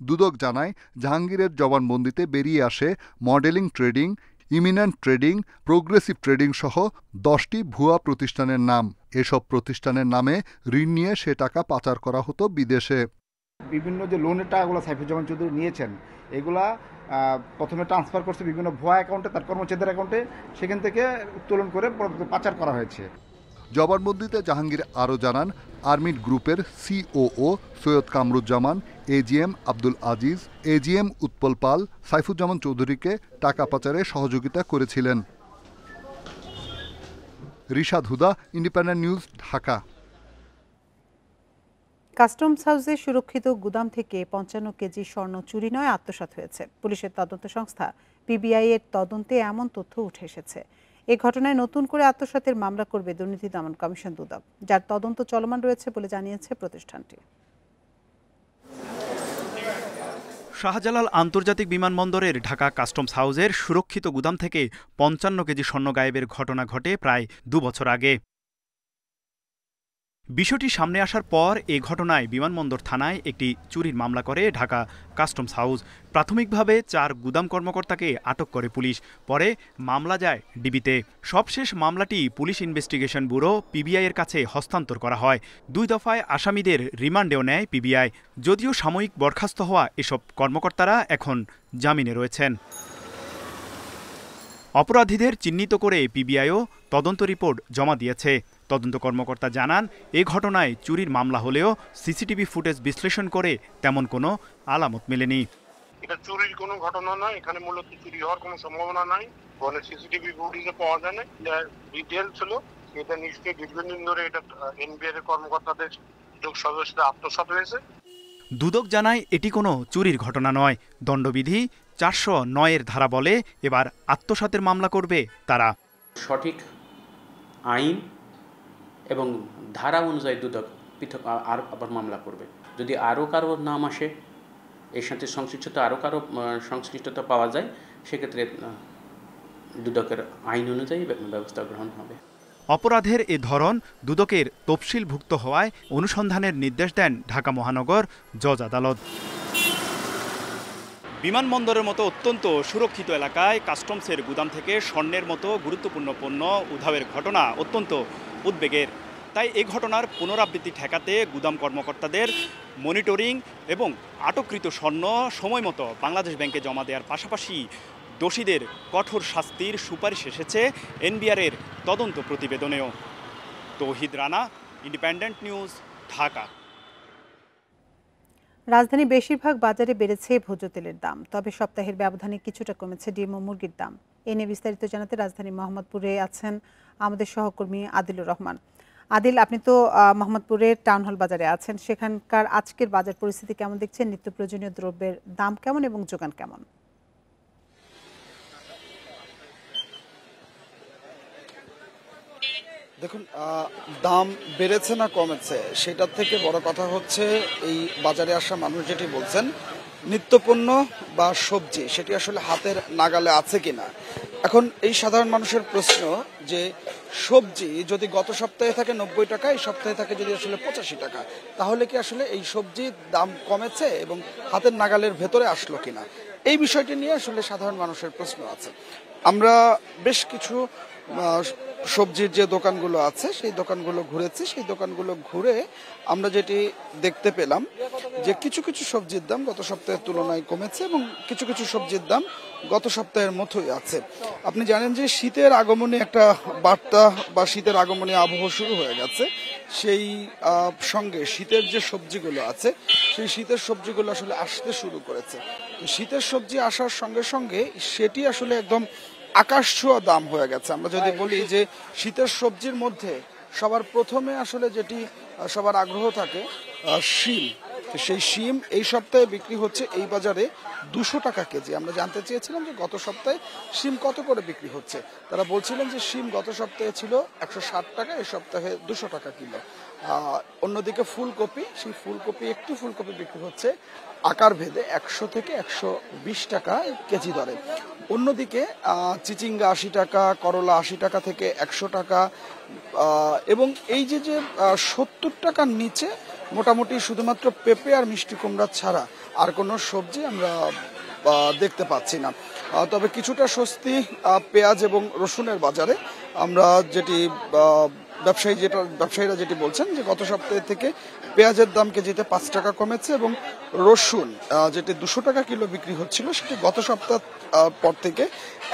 দুদক জানায় জাহাঙ্গীরের জবানবন্দিতে বেরিয়ে আসে modelling trading, eminent trading, progressive trading সহ 10টি ভুয়া প্রতিষ্ঠানের নাম। এসব প্রতিষ্ঠানের নামে ঋণ নিয়ে সে টাকা পাচার করা হতো বিদেশে। বিভিন্ন যে লোনের টাকাগুলো সাইফুজ্জামান চৌধুরী নিয়েছেন, এগুলা প্রথমে ট্রান্সফার করছে বিভিন্ন ভুয়া অ্যাকাউন্টে, তার কর্মচারীদের অ্যাকাউন্টে, সেখান থেকে উত্তোলন করে পাচার করা হয়েছে। জবানবন্দিতে জাহাঙ্গীর আরও জানান, আর্মিড গ্রুপের COO Syed Kamruzzaman, AGM Abdul Aziz, AGM Utpal Pal Saifuzzaman চৌধুরীকে টাকা পাচারে সহযোগিতা করেছিলেন। Rishad Huda, Independent News, Dhaka. Customs হাউসে সুরক্ষিত গুদাম থেকে 55 কেজি স্বর্ণ চুরি নয়, আত্মসাৎ হয়েছে। পুলিশের তদন্ত সংস্থা পিবিআই এর তদন্তে এমন তথ্য উঠে এসেছে। এই ঘটনায় নতুন করে আত্মসাতের মামলা করবে দুর্নীতি দমন কমিশন দুদক, যার তদন্ত চলমান রয়েছে বলে জানিয়েছে প্রতিষ্ঠানটি। শাহজালাল আন্তর্জাতিক বিমানবন্দরের ঢাকা কাস্টমস হাউসের সুরক্ষিত গুদাম থেকে 55 কেজি স্বর্ণ গায়েবের ঘটনা ঘটে প্রায় 2 বছর আগে। বিষয়টি সামনে আসার পর এ ঘটনায় বিমানবন্দর থানায় একটি চুরির মামলা করে ঢাকা কাস্টমস হাউস। প্রাথমিকভাবে 4 গুদাম কর্মকর্তাকে আটক করে পুলিশ, পরে মামলা যায় ডিবিতে। সবশেষ মামলাটি পুলিশ ইনভেস্টিগেশন ব্যুরো পিবিআই এর কাছে হস্তান্তর করা হয়। 2 দফায় আসামিদের রিমান্ডেও নেয় পিবিআই। যদিও সাময়িক বরখাস্ত হওয়া এসব কর্মকর্তারা এখন জামিনে রয়েছেন। অপরাধীদের চিহ্নিত করে পিবিআইও তদন্ত রিপোর্ট জমা দিয়েছে। তদন্ত কর্মকর্তা জানান, এ ঘটনায় চুরির মামলা হলেও সিসিটিভি ফুটেজ বিশ্লেষণ করে তেমন কোনো আলামত মেলেনি। এটা চুরির কোনো ঘটনা নয়, এখানে মূলত চুরি হওয়ার কোনো সম্ভাবনা নাই। ফলে সিসিটিভি ফুটেজে পাওয়া যায় না, এটা ডিটেল ছিল। এটা নিশ্চয়ই দীর্ঘদিন ধরে এটা এনবিআর এর কর্মকর্তাদের যোগ সদস্যরা আত্মসাৎ হয়েছে। দুদক জানায় এটি কোনো চুরির ঘটনা নয়। দণ্ডবিধি 409-এর ধারা বলে এবার আত্মসাতের মামলা করবে তারা। সঠিক আইন এবং ধারা অনুযায়ী দুদক পৃথক আবার মামলা করবে। যদি আরও কারো নাম আসে, এর সাথে আরও কারো সংশ্লিষ্টতা পাওয়া যায়, সেক্ষেত্রে দুদকের আইন অনুযায়ী ব্যবস্থা গ্রহণ হবে। অপরাধের এ ধরন দুদকের তফসিলভুক্ত হওয়ায় অনুসন্ধানের নির্দেশ দেন ঢাকা মহানগর জজ আদালত। বিমানবন্দরের মতো অত্যন্ত সুরক্ষিত এলাকায় কাস্টমসের গুদাম থেকে স্বর্ণের মতো গুরুত্বপূর্ণ পণ্য উধাওয়ের ঘটনা অত্যন্ত উদ্বেগের। তাই এই ঘটনার পুনরাবৃত্তি ঠেকাতে গুদাম কর্মকর্তাদের মনিটরিং এবং আটককৃত স্বর্ণ সময়মতো বাংলাদেশ ব্যাংকে জমা দেওয়ার পাশাপাশি দোষীদের কঠোর শাস্তির সুপারিশ এসেছে এনবিআরের তদন্ত প্রতিবেদনেও। তৌহিদ রানা, ইন্ডিপেন্ডেন্ট নিউজ, ঢাকা। রাজধানী বেশিরভাগ বাজারে বেড়েছে ভোজ্য তেলের দাম, তবে সপ্তাহের ব্যবধানে কিছুটা কমেছে ডিম ও মুরগির দাম। এ নিয়ে বিস্তারিত জানাতে রাজধানী মোহাম্মদপুরে আছেন আমাদের সহকর্মী আদিলুর রহমান। আদিল, আপনি তো মোহাম্মদপুরের টাউন হল বাজারে আছেন, সেখানকার আজকের বাজার পরিস্থিতি কেমন দেখছেন? নিত্য প্রয়োজনীয় দ্রব্যের দাম কেমন এবং যোগান কেমন? দেখুন, দাম বেড়েছে না কমেছে সেটার থেকে বড় কথা হচ্ছে এই বাজারে আসা মানুষ যেটি বলছেন, নিত্যপণ্য বা সবজি সেটি আসলে হাতের নাগালে আছে কিনা। এখন এই সাধারণ মানুষের প্রশ্ন যে সবজি যদি গত সপ্তাহে থাকে 90 টাকা, এই সপ্তাহে থাকে যদি আসলে 85 টাকা, তাহলে কি আসলে এই সবজির দাম কমেছে এবং হাতের নাগালের ভেতরে আসলো কিনা, এই বিষয়টি নিয়ে আসলে সাধারণ মানুষের প্রশ্ন আছে। আমরা বেশ কিছু সবজির যে দোকানগুলো আছে সেই দোকানগুলো ঘুরেছি। সেই দোকানগুলো ঘুরে আমরা যেটি দেখতে পেলাম যে কিছু কিছু সবজির দাম গত সপ্তাহের তুলনায় কমেছে এবং কিছু কিছু সবজির দাম গত সপ্তাহের মতোই আছে। আপনি জানেন যে শীতের আগমনে একটা বার্তা বা শীতের আগমনে আবহ শুরু হয়ে গেছে। সেই সঙ্গে শীতের যে সবজিগুলো আছে সেই শীতের সবজিগুলো আসলে আসতে শুরু করেছে। শীতের সবজি আসার সঙ্গে সঙ্গে সেটি আসলে একদম আকাশ ছোঁয়া দাম হয়ে গেছে। আমরা যদি বলি যে শীতের সবজির মধ্যে সবার প্রথমে আসলে যেটি সবার আগ্রহ থাকে শিম, সেই শিম এই সপ্তাহে বিক্রি হচ্ছে এই বাজারে 200 টাকা কেজি। আমরা জানতে চেয়েছিলাম যে গত সপ্তাহে শিম কত করে বিক্রি হচ্ছে। তারা বলছিলেন যে শিম গত সপ্তাহে ছিল 160 টাকা, এই সপ্তাহে 200 টাকা কিলো। অন্যদিকে ফুলকপি, সেই ফুলকপি একটি ফুলকপি বিক্রি হচ্ছে আকার ভেদে 100 থেকে 120 টাকা কেজি দরে। অন্যদিকে চিচিঙ্গা 80 টাকা, করলা 80 টাকা থেকে 100 টাকা, এবং এই যে 70 টাকার নিচে মোটামুটি শুধুমাত্র পেঁপে আর মিষ্টি কুমড়া ছাড়া আর কোনো সবজি আমরা দেখতে পাচ্ছি না। তবে কিছুটা স্বস্তি পেঁয়াজ এবং রসুনের বাজারে। আমরা যেটি ব্যবসায়ীরা যেটি বলছেন যে গত সপ্তাহে থেকে পেঁয়াজের দাম কেজিতে 5 টাকা কমেছে এবং রসুন যেটি 200 টাকা কিলো বিক্রি হচ্ছিল সেটি গত সপ্তাহ পর থেকে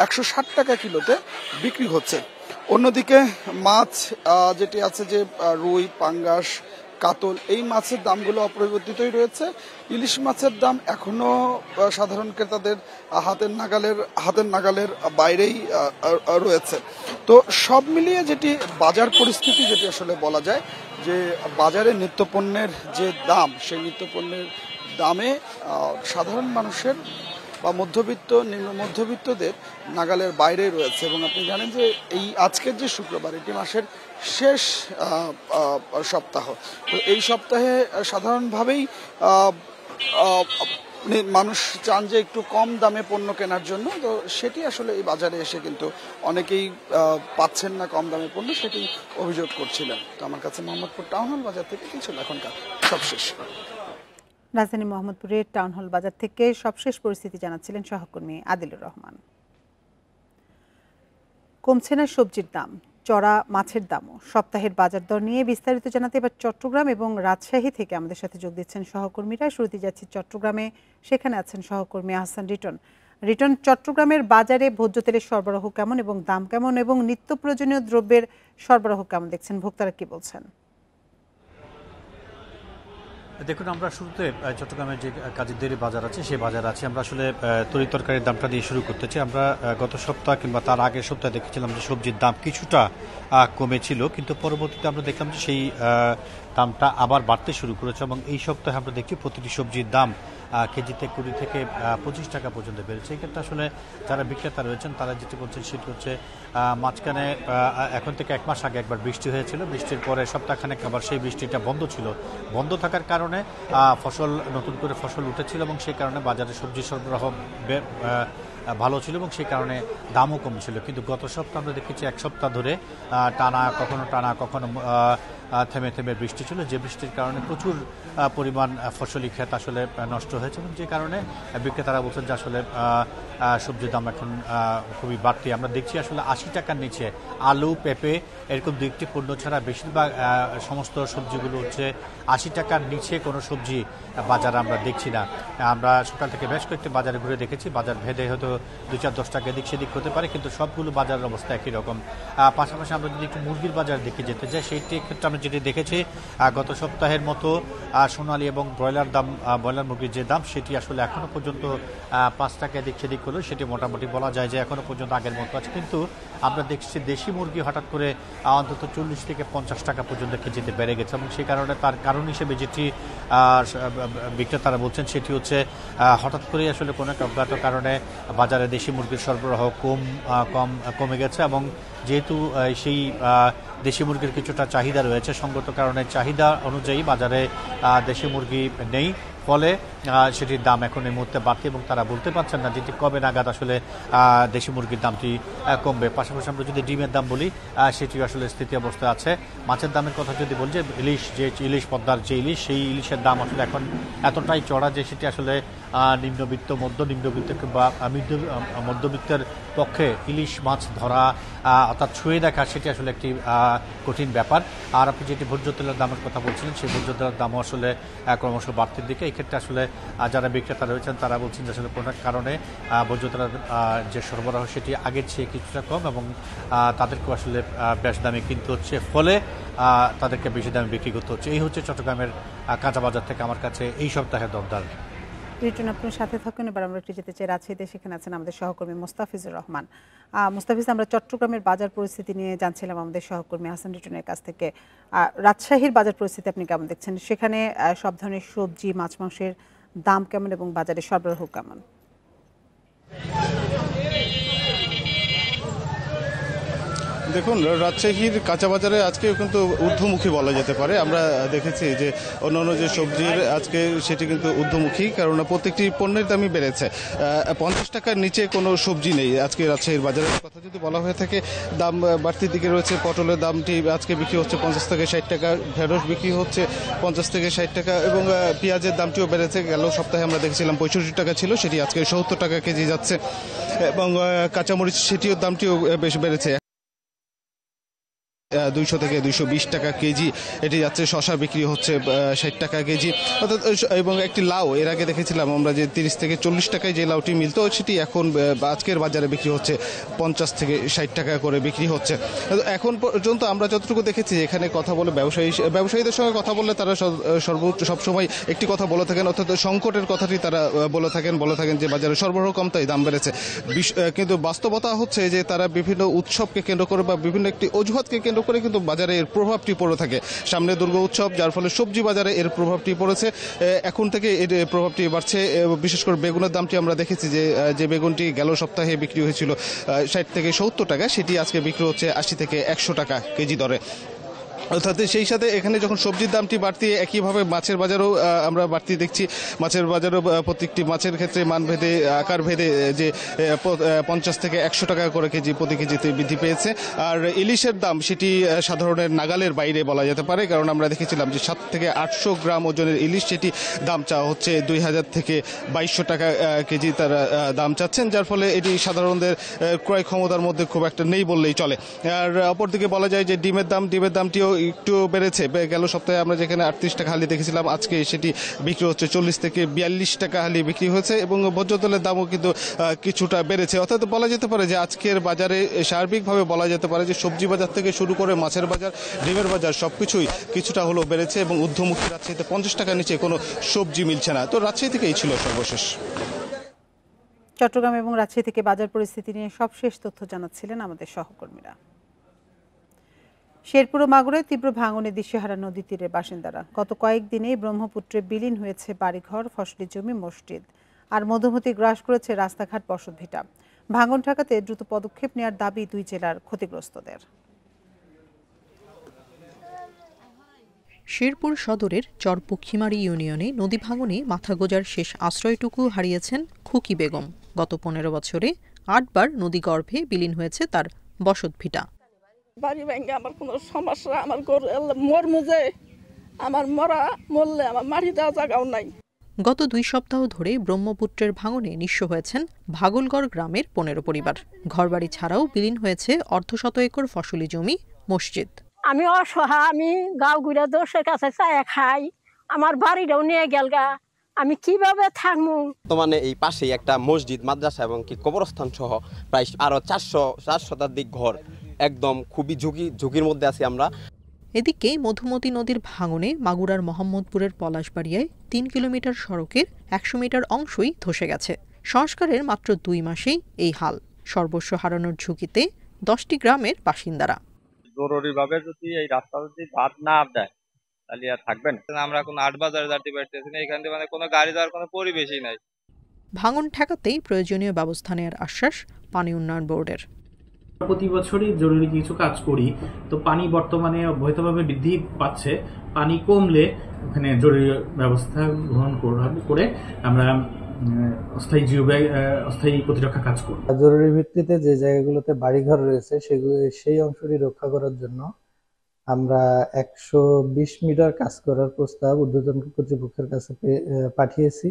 160 টাকা কিলোতে বিক্রি হচ্ছে। অন্যদিকে মাছ যেটি আছে যে রুই, পাঙ্গাস, কাতল, এই মাছের দামগুলো অপরিবর্তিতই রয়েছে। ইলিশ মাছের দাম এখনো সাধারণ ক্রেতাদের হাতের নাগালের বাইরেই রয়েছে। তো সব মিলিয়ে যেটি বাজার পরিস্থিতি, যেটি আসলে বলা যায় যে বাজারে নিত্যপণ্যের যে দাম, সেই নিত্যপণ্যের দামে সাধারণ মানুষের বা মধ্যবিত্ত নিম্ন মধ্যবিত্তদের নাগালের বাইরে রয়েছে। এবং আপনি জানেন যে এই আজকের যে শুক্রবার, এটি মাসের শেষ সপ্তাহ। তো এই সপ্তাহে সাধারণভাবেই মানুষ চান যে একটু কম দামে পণ্য কেনার জন্য। তো সেটি আসলে এই বাজারে এসে কিন্তু অনেকেই পাচ্ছেন না কম দামে পণ্য, সেটি অভিযোগ করছিলেন। তো আমার কাছে মোহাম্মদপুর টাউন হল বাজার থেকে কিছু এখনকার সবশেষ। রাজধানী মোহাম্মদপুরের টাউন হল বাজার থেকে সবশেষ পরিস্থিতি জানাচ্ছিলেন সহকর্মী আদিলুর রহমান। কমছে না সবজির দাম, চড়া মাছের দামও। সপ্তাহের বাজার দর নিয়ে বিস্তারিত জানাতে এবার চট্টগ্রাম এবং রাজশাহী থেকে আমাদের সাথে যোগ দিচ্ছেন সহকর্মীরা। শুরুতে যাচ্ছি চট্টগ্রামে, সেখানে আছেন সহকর্মী আহসান রিটন। চট্টগ্রামের বাজারে ভোজ্য তেলের সরবরাহ কেমন এবং দাম কেমন, এবং নিত্য প্রয়োজনীয় দ্রব্যের সরবরাহ কেমন দেখছেন, ভোক্তারা কি বলছেন? দেখুন, আমরা শুরুতে চট্টগ্রামের যে কাজীরদেরী বাজার আছে সেই বাজার আছে, আমরা আসলে তরি তরকারির দামটা দিয়ে শুরু করতে চাই। আমরা গত সপ্তাহ কিংবা তার আগের সপ্তাহে দেখেছিলাম যে সবজির দাম কিছুটা কমেছিল, কিন্তু পরবর্তীতে আমরা দেখলাম যে সেই দামটা আবার বাড়তে শুরু করেছে এবং এই সপ্তাহে আমরা দেখছি প্রতিটি সবজির দাম কেজিতে 20 থেকে 25 টাকা পর্যন্ত বেড়েছে। এই ক্ষেত্রে আসলে যারা বিক্রেতা রয়েছেন তারা যেটি বলছেন সেটি হচ্ছে মাঝখানে এখন থেকে 1 মাস আগে একবার বৃষ্টি হয়েছিল, বৃষ্টির পরে সপ্তাহখানেক আবার সেই বৃষ্টিটা বন্ধ ছিল। বন্ধ থাকার কারণে ফসল নতুন করে ফসল উঠেছিল এবং সেই কারণে বাজারে সবজি সরবরাহ ভালো ছিল এবং সেই কারণে দামও কম ছিল। কিন্তু গত সপ্তাহে আমরা দেখেছি 1 সপ্তাহ ধরে টানা কখনো থেমে থেমে বৃষ্টি ছিল, যে বৃষ্টির কারণে প্রচুর পরিমাণ ফসলি ক্ষেত আসলে নষ্ট হয়েছে এবং যে কারণে বিক্রেতারা বলছেন যে আসলে সবজির দাম এখন খুবই বাড়তি। আমরা দেখছি আসলে 80 টাকার নিচে আলু, পেঁপে এরকম 2টি পণ্য ছাড়া বেশিরভাগ সমস্ত সবজিগুলো হচ্ছে 80 টাকার নিচে কোনো সবজি বাজারে আমরা দেখছি না। আমরা সকাল থেকে বেশ কয়েকটি বাজারে ঘুরে দেখেছি, বাজার ভেদে হয়তো 2-4-10 টাকা এদিক সেদিক হতে পারে, কিন্তু সবগুলো বাজারের অবস্থা একই রকম। পাশাপাশি আমরা যদি একটু মুরগির বাজার দেখে যেতে যাই, সেইটি ক্ষেত্রে আমরা যেটি দেখেছি গত সপ্তাহের মতো সোনালী এবং ব্রয়লার মুরগির যে দাম সেটি আসলে এখনও পর্যন্ত 5 টাকা এদিক সেদিক হলেও সেটি মোটামুটি বলা যায় যে এখনও পর্যন্ত আগের মতো আছে। কিন্তু আমরা দেখছি দেশি মুরগি হঠাৎ করে অন্তত 40 থেকে 50 টাকা পর্যন্ত কেজিতে বেড়ে গেছে এবং সেই কারণে তার কারণ হিসেবে যেটি বিক্রেতারা বলছেন সেটি হচ্ছে হঠাৎ করেই আসলে কোনো এক অজ্ঞাত কারণে বাজারে দেশি মুরগির সরবরাহ কমে গেছে এবং যেহেতু সেই দেশি মুরগির কিছুটা চাহিদা রয়েছে, সঙ্গত কারণে চাহিদা অনুযায়ী বাজারে দেশি মুরগি নেই, ফলে সেটির দাম এখন এই মুহূর্তে বাড়তি এবং তারা বলতে পারছেন না যেটি কবে নাগাদ আসলে দেশি মুরগির দামটি কমবে। পাশাপাশি আমরা যদি ডিমের দাম বলি সেটিও আসলে স্থিতি অবস্থায় আছে। মাছের দামের কথা যদি বলি, যে ইলিশ পদ্মার যে ইলিশ, সেই ইলিশের দাম আসলে এখন এতটাই চড়া যে সেটি আসলে নিম্নবিত্ত, মধ্যবিত্ত কিংবা মধ্যবিত্তের পক্ষে ইলিশ মাছ ধরা অর্থাৎ ছুঁয়ে দেখা সেটি আসলে একটি কঠিন ব্যাপার। আর আপনি যেটি ভোজ্য তেলের দামের কথা বলছিলেন, সেই ভোজ্য তেলের দামও আসলে ক্রমশ বাড়তির দিকে। এই ক্ষেত্রে আসলে যারা বিক্রেতা রয়েছেন তারা বলছেন যে আসলে কোনো কারণে ভোজ্য তেলের যে সরবরাহ সেটি আগের চেয়ে কিছুটা কম এবং তাদেরকেও আসলে বেশ দামে কিনতে হচ্ছে, ফলে তাদেরকে বেশি দামে বিক্রি করতে হচ্ছে। এই হচ্ছে চট্টগ্রামের কাঁচা বাজার থেকে আমার কাছে এই সপ্তাহে দরদার। রিটন, আপনার সাথে থাকুন। এবার আমরা একটু যেতে চাই রাজশাহীতে, সেখানে আছেন আমাদের সহকর্মী মোস্তাফিজুর রহমান। মোস্তাফিজ, আমরা চট্টগ্রামের বাজার পরিস্থিতি নিয়ে জানছিলাম আমাদের সহকর্মী হাসান রিটনের কাছ থেকে। রাজশাহীর বাজার পরিস্থিতি আপনি কেমন দেখছেন? সেখানে সব ধরনের সবজি, মাছ মাংসের দাম কেমন এবং বাজারে সরবরাহ কেমন? দেখুন, রাজশাহীর কাঁচা বাজারে আজকে কিন্তু ঊর্ধ্বমুখী বলা যেতে পারে। আমরা দেখেছি যে অন্যান্য যে সবজির আজকে সেটি কিন্তু ঊর্ধ্বমুখী, কারণ প্রত্যেকটি পণ্যের দামই বেড়েছে। 50 টাকার নিচে কোনো সবজি নেই আজকে রাজশাহীর বাজারের কথা যদি বলা হয়ে থাকে। দাম বাড়তির দিকে রয়েছে। পটলের দামটি আজকে বিক্রি হচ্ছে 50 থেকে 60 টাকা, ঢেঁড়স বিক্রি হচ্ছে 50 থেকে 60 টাকা এবং পেঁয়াজের দামটিও বেড়েছে। গেল সপ্তাহে আমরা দেখেছিলাম 65 টাকা ছিল, সেটি আজকে 70 টাকা কেজি যাচ্ছে এবং কাঁচামরিচ সেটিও দামটিও বেশ বেড়েছে, 200 থেকে 220 টাকা কেজি এটি যাচ্ছে। শশা বিক্রি হচ্ছে 60 টাকা কেজি অর্থাৎ, এবং একটি লাউ এর আগে দেখেছিলাম আমরা যে 30 থেকে 40 টাকায় যে লাউটি মিলতো সেটি এখন আজকের বাজারে বিক্রি হচ্ছে 50 থেকে 60 টাকা করে বিক্রি হচ্ছে। এখন পর্যন্ত আমরা যতটুকু দেখেছি এখানে কথা বলে ব্যবসায়ীদের সঙ্গে কথা বললে তারা সর্বোচ্চ সবসময় একটি কথা বলে থাকেন, অর্থাৎ সংকটের কথাটি তারা বলে থাকেন যে বাজারে সরবরাহ কম তাই দাম বেড়েছে। কিন্তু বাস্তবতা হচ্ছে যে তারা বিভিন্ন উৎসবকে কেন্দ্র করে বা বিভিন্ন একটি অজুহাতকে কেন্দ্র করে কিন্তু বাজারে এর প্রভাবটি পড়ে থাকে। সামনে দুর্গা উৎসব, যার ফলে সবজি বাজারে এর প্রভাবটি পড়েছে। এখন থেকে এর প্রভাবটি বাড়ছে। বিশেষ করে বেগুনের দামটি আমরা দেখেছি যে বেগুনটি গেল সপ্তাহে বিক্রি হয়েছিল 60 থেকে 70 টাকা, সেটি আজকে বিক্রি হচ্ছে 80 থেকে 100 টাকা কেজি দরে। অর্থাৎ সেই সাথে এখানে যখন সবজির দামটি বাড়তি, একইভাবে মাছের বাজারও আমরা বাড়তি দেখছি। মাছের বাজারও প্রত্যেকটি মাছের ক্ষেত্রে মানভেদে, আকার ভেদে যে 50 থেকে 100 টাকা করে কেজি প্রতি কেজিতে বৃদ্ধি পেয়েছে। আর ইলিশের দাম সেটি সাধারণের নাগালের বাইরে বলা যেতে পারে, কারণ আমরা দেখেছিলাম যে 7 থেকে 800 গ্রাম ওজনের ইলিশ সেটি দাম চাওয়া হচ্ছে 2000 থেকে 2200 টাকা কেজি তারা দাম চাচ্ছেন, যার ফলে এটি সাধারণদের ক্রয় ক্ষমতার মধ্যে খুব একটা নেই বললেই চলে। আর অপরদিকে বলা যায় যে ডিমের দামটিও একটু বেড়েছে। গেল সপ্তাহে আমরা যেখানে 38 টাকা হালি দেখেছিলাম, আজকে সেটি বিক্রি হচ্ছে 40 থেকে 42 টাকা হালি বিক্রি হয়েছে এবং ভোজ্য তেলের দামও কিন্তু কিছুটা বেড়েছে। অর্থাৎ বলা যেতে পারে যে আজকের বাজারে সার্বিকভাবে বলা যেতে পারে যে সবজি বাজার থেকে শুরু করে মাছের বাজার, ডিমের বাজার সবকিছুই কিছুটা হলেও বেড়েছে এবং ঊর্ধ্বমুখী। রাজশাহীতে 50 টাকার নিচে কোনো সবজি মিলছে না। তো রাজশাহী থেকে এই ছিল সর্বশেষ। চট্টগ্রাম এবং রাজশাহী থেকে বাজার পরিস্থিতি নিয়ে সবশেষ তথ্য জানাচ্ছিলেন আমাদের সহকর্মীরা। শেরপুর ও মাগুরায় তীব্র ভাঙনে দিশেহারা নদী তীরের বাসিন্দারা। গত কয়েকদিনেই ব্রহ্মপুত্রে বিলীন হয়েছে বাড়িঘর, ফসলি জমি, মসজিদ, আর মধুমতি গ্রাস করেছে রাস্তাঘাট, বসতভিটা। ভাঙন ঠেকাতে দ্রুত পদক্ষেপ নেওয়ার দাবি দুই জেলার ক্ষতিগ্রস্তদের। শেরপুর সদরের চরপক্ষিমারি ইউনিয়নে নদী ভাঙনে মাথা গোজার শেষ আশ্রয়টুকু হারিয়েছেন খুকি বেগম। গত 15 বছরে 8 বার নদীগর্ভে বিলীন হয়েছে তার বসতভিটা। বাড়ি ভেঙে আমার কোনো সমস্যা, আমার মরমুজে আমার মরলে আমার মাটি দেওয়া জায়গাও নাই। গত 2 সপ্তাহ ধরে ব্রহ্মপুত্রের ভাঙনে নিঃস্ব হয়েছেন ভাগলগড় গ্রামের 15 পরিবার। ঘরবাড়ি ছাড়াও বিলীন হয়েছে অর্ধশত একর ফসলি জমি, মসজিদ। আমি অসহায়, আমি গাঁও ঘুরে দোষের কাছে চায়া খাই, আমার বাড়িটাও নিয়ে গেলগা, আমি কিভাবে থাকবো? বর্তমানে এই পাশেই একটা মসজিদ, মাদ্রাসা এবং কি কবরস্থান সহ প্রায় আরো 400 শতাধিক ঘর একদম খুবই ঝুঁকির মধ্যে আছি আমরা। এদিকে মধুমতি নদীর ভাঙনে মাগুরার মোহাম্মদপুরের পলাশবাড়িয়ায় 3 কিলোমিটার সড়কের 100 মিটার অংশই ধসে গেছে। সংস্কারের মাত্র 2 মাসেই এই হাল। সর্বস্ব হারানোর ঝুঁকিতে 10টি গ্রামের বাসিন্দারা। জরুরিভাবে যদি এই রাস্তা যদি বাদ না দেয় তাহলে আর থাকবেন। আমরা কোনো 8 বাজারে যেতে পারতেছি না, এখান থেকে মানে কোনো গাড়ি যাওয়ার কোনো পরিবেশই নাই। ভাঙন ঠেকাতেই প্রয়োজনীয় ব্যবস্থা নেওয়ার আশ্বাস পানি উন্নয়ন বোর্ডের। প্রতি বছরই জরুরি কিছু কাজ করি, তো পানি বর্তমানে অব্যাহতভাবে বৃদ্ধি পাচ্ছে। পানি কমলে ওখানে জরুরি ব্যবস্থা গ্রহণ করে আমরা অস্থায়ী প্রতিরক্ষা কাজ করব। জরুরি ভিত্তিতে যে জায়গাগুলোতে বাড়িঘর রয়েছে সেই অংশটি রক্ষা করার জন্য আমরা 120 মিটার কাজ করার প্রস্তাব ঊর্ধ্বতন কর্তৃপক্ষের কাছে পাঠিয়েছি।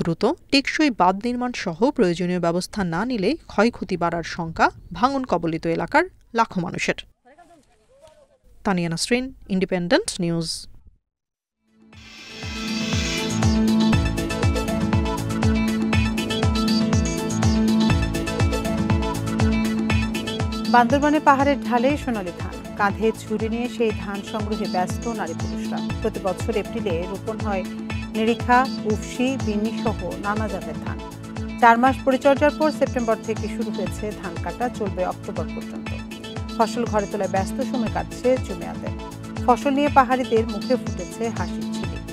দ্রুত টেকসই বাঁধ নির্মাণ সহ প্রয়োজনীয় ব্যবস্থা না নিলে ক্ষয়ক্ষতি বাড়ার শঙ্কা ভাঙন কবলিত এলাকার লাখো মানুষের। Tania Nasrin, Independent News. বান্দরবানে পাহাড়ের ঢালে সোনালী ধান, কাঁধে ঝুড়ি নিয়ে সেই ধান সংগ্রহে ব্যস্ত নারী পুরুষরা। প্রতি বছর এপ্রিলে রোপণ হয় নিরিখা, উফশি, বিন্নি সহ নানা জাতের ধান। 4 মাস পরিচর্যার পর সেপ্টেম্বর থেকে শুরু হয়েছে ধান কাটা, চলবে অক্টোবর পর্যন্ত। ফসল ঘরে তোলায় ব্যস্ত সময় কাটছে জুমিয়াদের। ফসল নিয়ে পাহাড়িদের মুখে ফুটেছে হাসির ঝিলিক।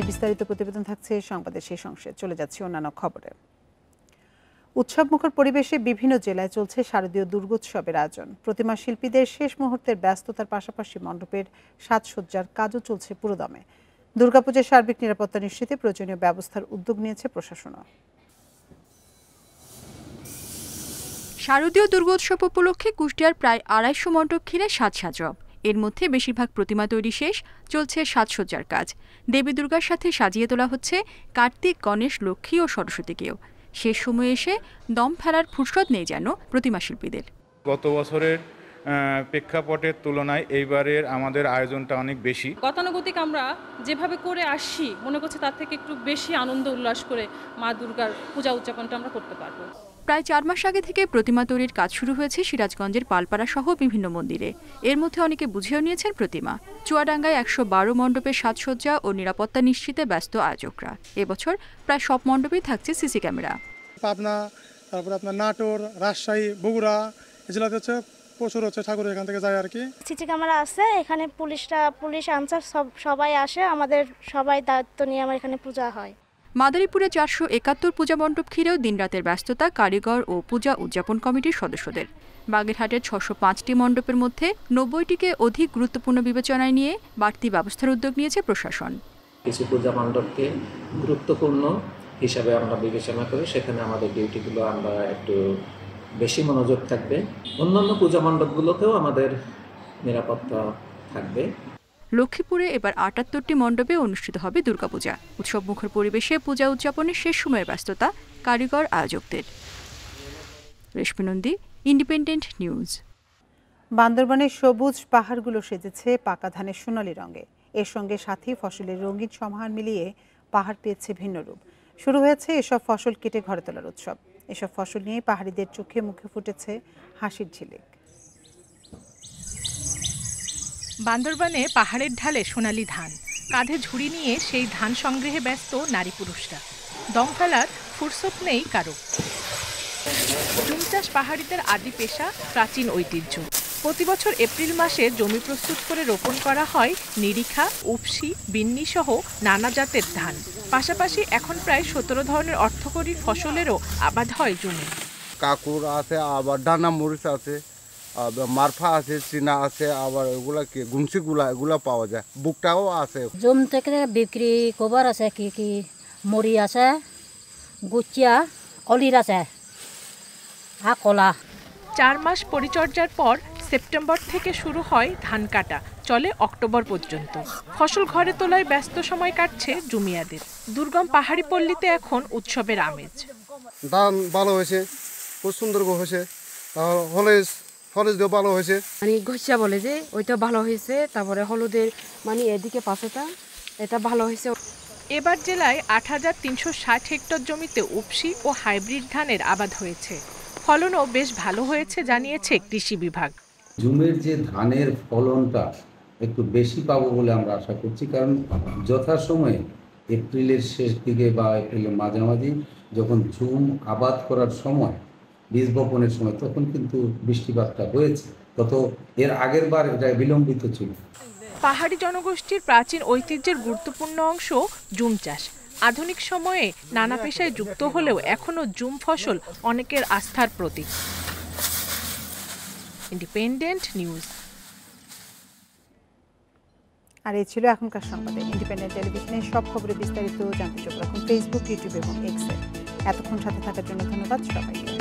বিস্তারিত প্রতিবেদন থাকছে সংবাদের শেষ অংশে। চলে যাচ্ছি অন্যান্য খবরে। উৎসবমুখর পরিবেশে বিভিন্ন জেলায় চলছে শারদীয় দুর্গোৎসবের আয়োজন। প্রতিমা শিল্পীদের শেষ মুহূর্তের ব্যস্ততার পাশাপাশি মণ্ডপের সাজসজ্জার কাজও চলছে পুরোদমে। দুর্গাপূজার সার্বিক নিরাপত্তা নিশ্চিতে প্রয়োজনীয় ব্যবস্থার উদ্যোগ নিয়েছে প্রশাসনও। শারদীয় দুর্গোৎসব উপলক্ষে কুষ্টিয়ার প্রায় 250 মণ্ডপ ঘিরে সাজসজ্জা। এর মধ্যে বেশিরভাগ প্রতিমা তৈরি শেষ, চলছে সাজসজ্জার কাজ। দেবী দুর্গার সাথে সাজিয়ে তোলা হচ্ছে কার্তিক, গণেশ, লক্ষ্মী ও সরস্বতীকেও। শেষ সময়ে এসে দম ফেলার ফুরসত নেই যেন প্রতিমা শিল্পীদের। গত বছরের প্রেক্ষাপটের তুলনায় এইবারের আমাদের আয়োজনটা অনেক বেশি। গতানুগতিক আমরা যেভাবে করে আসছি মনে করছি তার থেকে একটু বেশি আনন্দ উল্লাস করে মা দুর্গার পূজা উদযাপনটা আমরা করতে পারবো। প্রায় 4 মাস আগে থেকে প্রতিমা তৈরির কাজ শুরু হয়েছে সিরাজগঞ্জের পালপাড়া সহ বিভিন্ন মন্দিরে। এর মধ্যে অনেকে বুঝেও নিয়েছেন প্রতিমা। চুয়াডাঙ্গায় 112 মণ্ডপের সাজসজ্জা ও নিরাপত্তা নিশ্চিতে ব্যস্ত আয়োজকরা। এবছর প্রায় সব মণ্ডপেই থাকছে সিসি ক্যামেরা। পাবনা, তারপরে আপনার নাটোর, রাজশাহী, বগুড়া জেলাতে হচ্ছে প্রচুর হচ্ছে ঠাকুর এখান থেকে যায় আর কি। সিসি ক্যামেরা আছে এখানে, পুলিশ আনসার সবাই আসে, আমাদের সবাই দায়িত্ব নিয়ে আমার এখানে পূজা হয়। মাদারীপুরে 471 পূজা মণ্ডপ ঘিরেও দিনরাতের ব্যস্ততা কারিগর ও পূজা উদযাপন কমিটির সদস্যদের। বাগেরহাটের 605টি মণ্ডপের মধ্যে 90টিকে অধিক গুরুত্বপূর্ণ বিবেচনায় নিয়ে বাড়তি ব্যবস্থার উদ্যোগ নিয়েছে প্রশাসন। কিছু পূজা মণ্ডপকে গুরুত্বপূর্ণ হিসাবে আমরা বিবেচনা করি, সেখানে আমাদের ডিউটিগুলো আমরা একটু বেশি মনোযোগ থাকবে। অন্যান্য পূজা মণ্ডপগুলোতেও আমাদের নিরাপত্তা থাকবে। লক্ষ্মীপুরে এবার 78টি মণ্ডপে অনুষ্ঠিত হবে দুর্গাপূজা। উৎসবমুখর পরিবেশে পূজা উদযাপনের শেষ সময়ের ব্যস্ততা কারিগর আয়োজকদের। রেশমি নন্দী, ইন্ডিপেন্ডেন্ট নিউজ। বান্দরবানের সবুজ পাহাড়গুলো সেজেছে পাকা ধানের সোনালী রঙে। এর সঙ্গে সাথী ফসলের রঙিন সমাহার মিলিয়ে পাহাড় পেয়েছে ভিন্ন রূপ। শুরু হয়েছে এসব ফসল কেটে ঘরে তোলার উৎসব। এসব ফসল নিয়ে পাহাড়িদের চোখে মুখে ফুটেছে হাসির ঝিলিক। বান্দরবানে পাহাড়ের ঢালে সোনালী ধান, কাঁধে ঝুড়ি নিয়ে সেই ধান সংগ্রহে ব্যস্ত নারী পুরুষরা। দম ফেলার ফুরসত নেই কারো। জুম চাষ পাহাড়িদের আদি পেশা, প্রাচীন ঐতিহ্য। প্রতি বছর এপ্রিল মাসে জমি প্রস্তুত করে রোপণ করা হয় নিরিখা, উপসি, বিন্নি সহ নানা জাতের ধান। পাশাপাশি এখন প্রায় 17 ধরনের অর্থকরী ফসলেরও আবাদ হয় জমি। কাকুর আছে, আবার ডানা মরিচ আছে, মারফা আছে, চীনা আছে, আবার এগুলা কি গুনসিগুলা এগুলা পাওয়া যায়, বুকটাও আছে। জমি থেকে বিক্রি কবার আছে, কি মরি আছে, গুচিয়া, অলির আছে, কলা। 4 মাস পরিচর্যার পর সেপ্টেম্বর থেকে শুরু হয় ধান কাটা, চলে অক্টোবর পর্যন্ত। ফসল ঘরে তোলায় ব্যস্ত সময় কাটছে জমিয়াদের। দুর্গম পাহাড়ি পল্লীতে এখন উৎসবের আমেজ। ধান ভালো হয়েছে, খুব সুন্দর হয়েছে, হলুদ ভালো হয়েছে, মানে ঘষা বলে যে ওইটা ভালো হয়েছে। তারপরে হলুদের মানে এদিকে পাশেটা এটা ভালো হয়েছে। এবার জেলায় ৮৩৬০ হেক্টর জমিতে উপসি ও হাইব্রিড ধানের আবাদ হয়েছে। ফলনও বেশ ভালো হয়েছে জানিয়েছে কৃষি বিভাগ। জুমের যে ধানের ফলনটা একটু বেশি পাবো বলে আমরা আশা করছি, কারণ যথাসময়ে এপ্রিলের শেষ দিকে বা এপ্রিলের মাঝামাঝি যখন জুম আবাদ করার সময়, বীজ বপনের সময়, তখন কিন্তু বৃষ্টিপাতটা হয়েছে। তত এর আগের বার এটা বিলম্বিত ছিল। পাহাড়ি জনগোষ্ঠীর প্রাচীন ঐতিহ্যের গুরুত্বপূর্ণ অংশ জুম চাষ। আধুনিক সময়ে নানা পেশায় যুক্ত হলেও এখনো জুম ফসল অনেকের আস্থার প্রতীক। Independent news. আর এই ছিল এখনকার সংবাদে। ইন্ডিপেন্ডেন্ট টেলিভিশনের সব খবরে বিস্তারিত জানতে চোখ রাখুন ফেসবুক, ইউটিউব এবং এক্সে। এতক্ষণ সাথে থাকার জন্য ধন্যবাদ সবাইকে।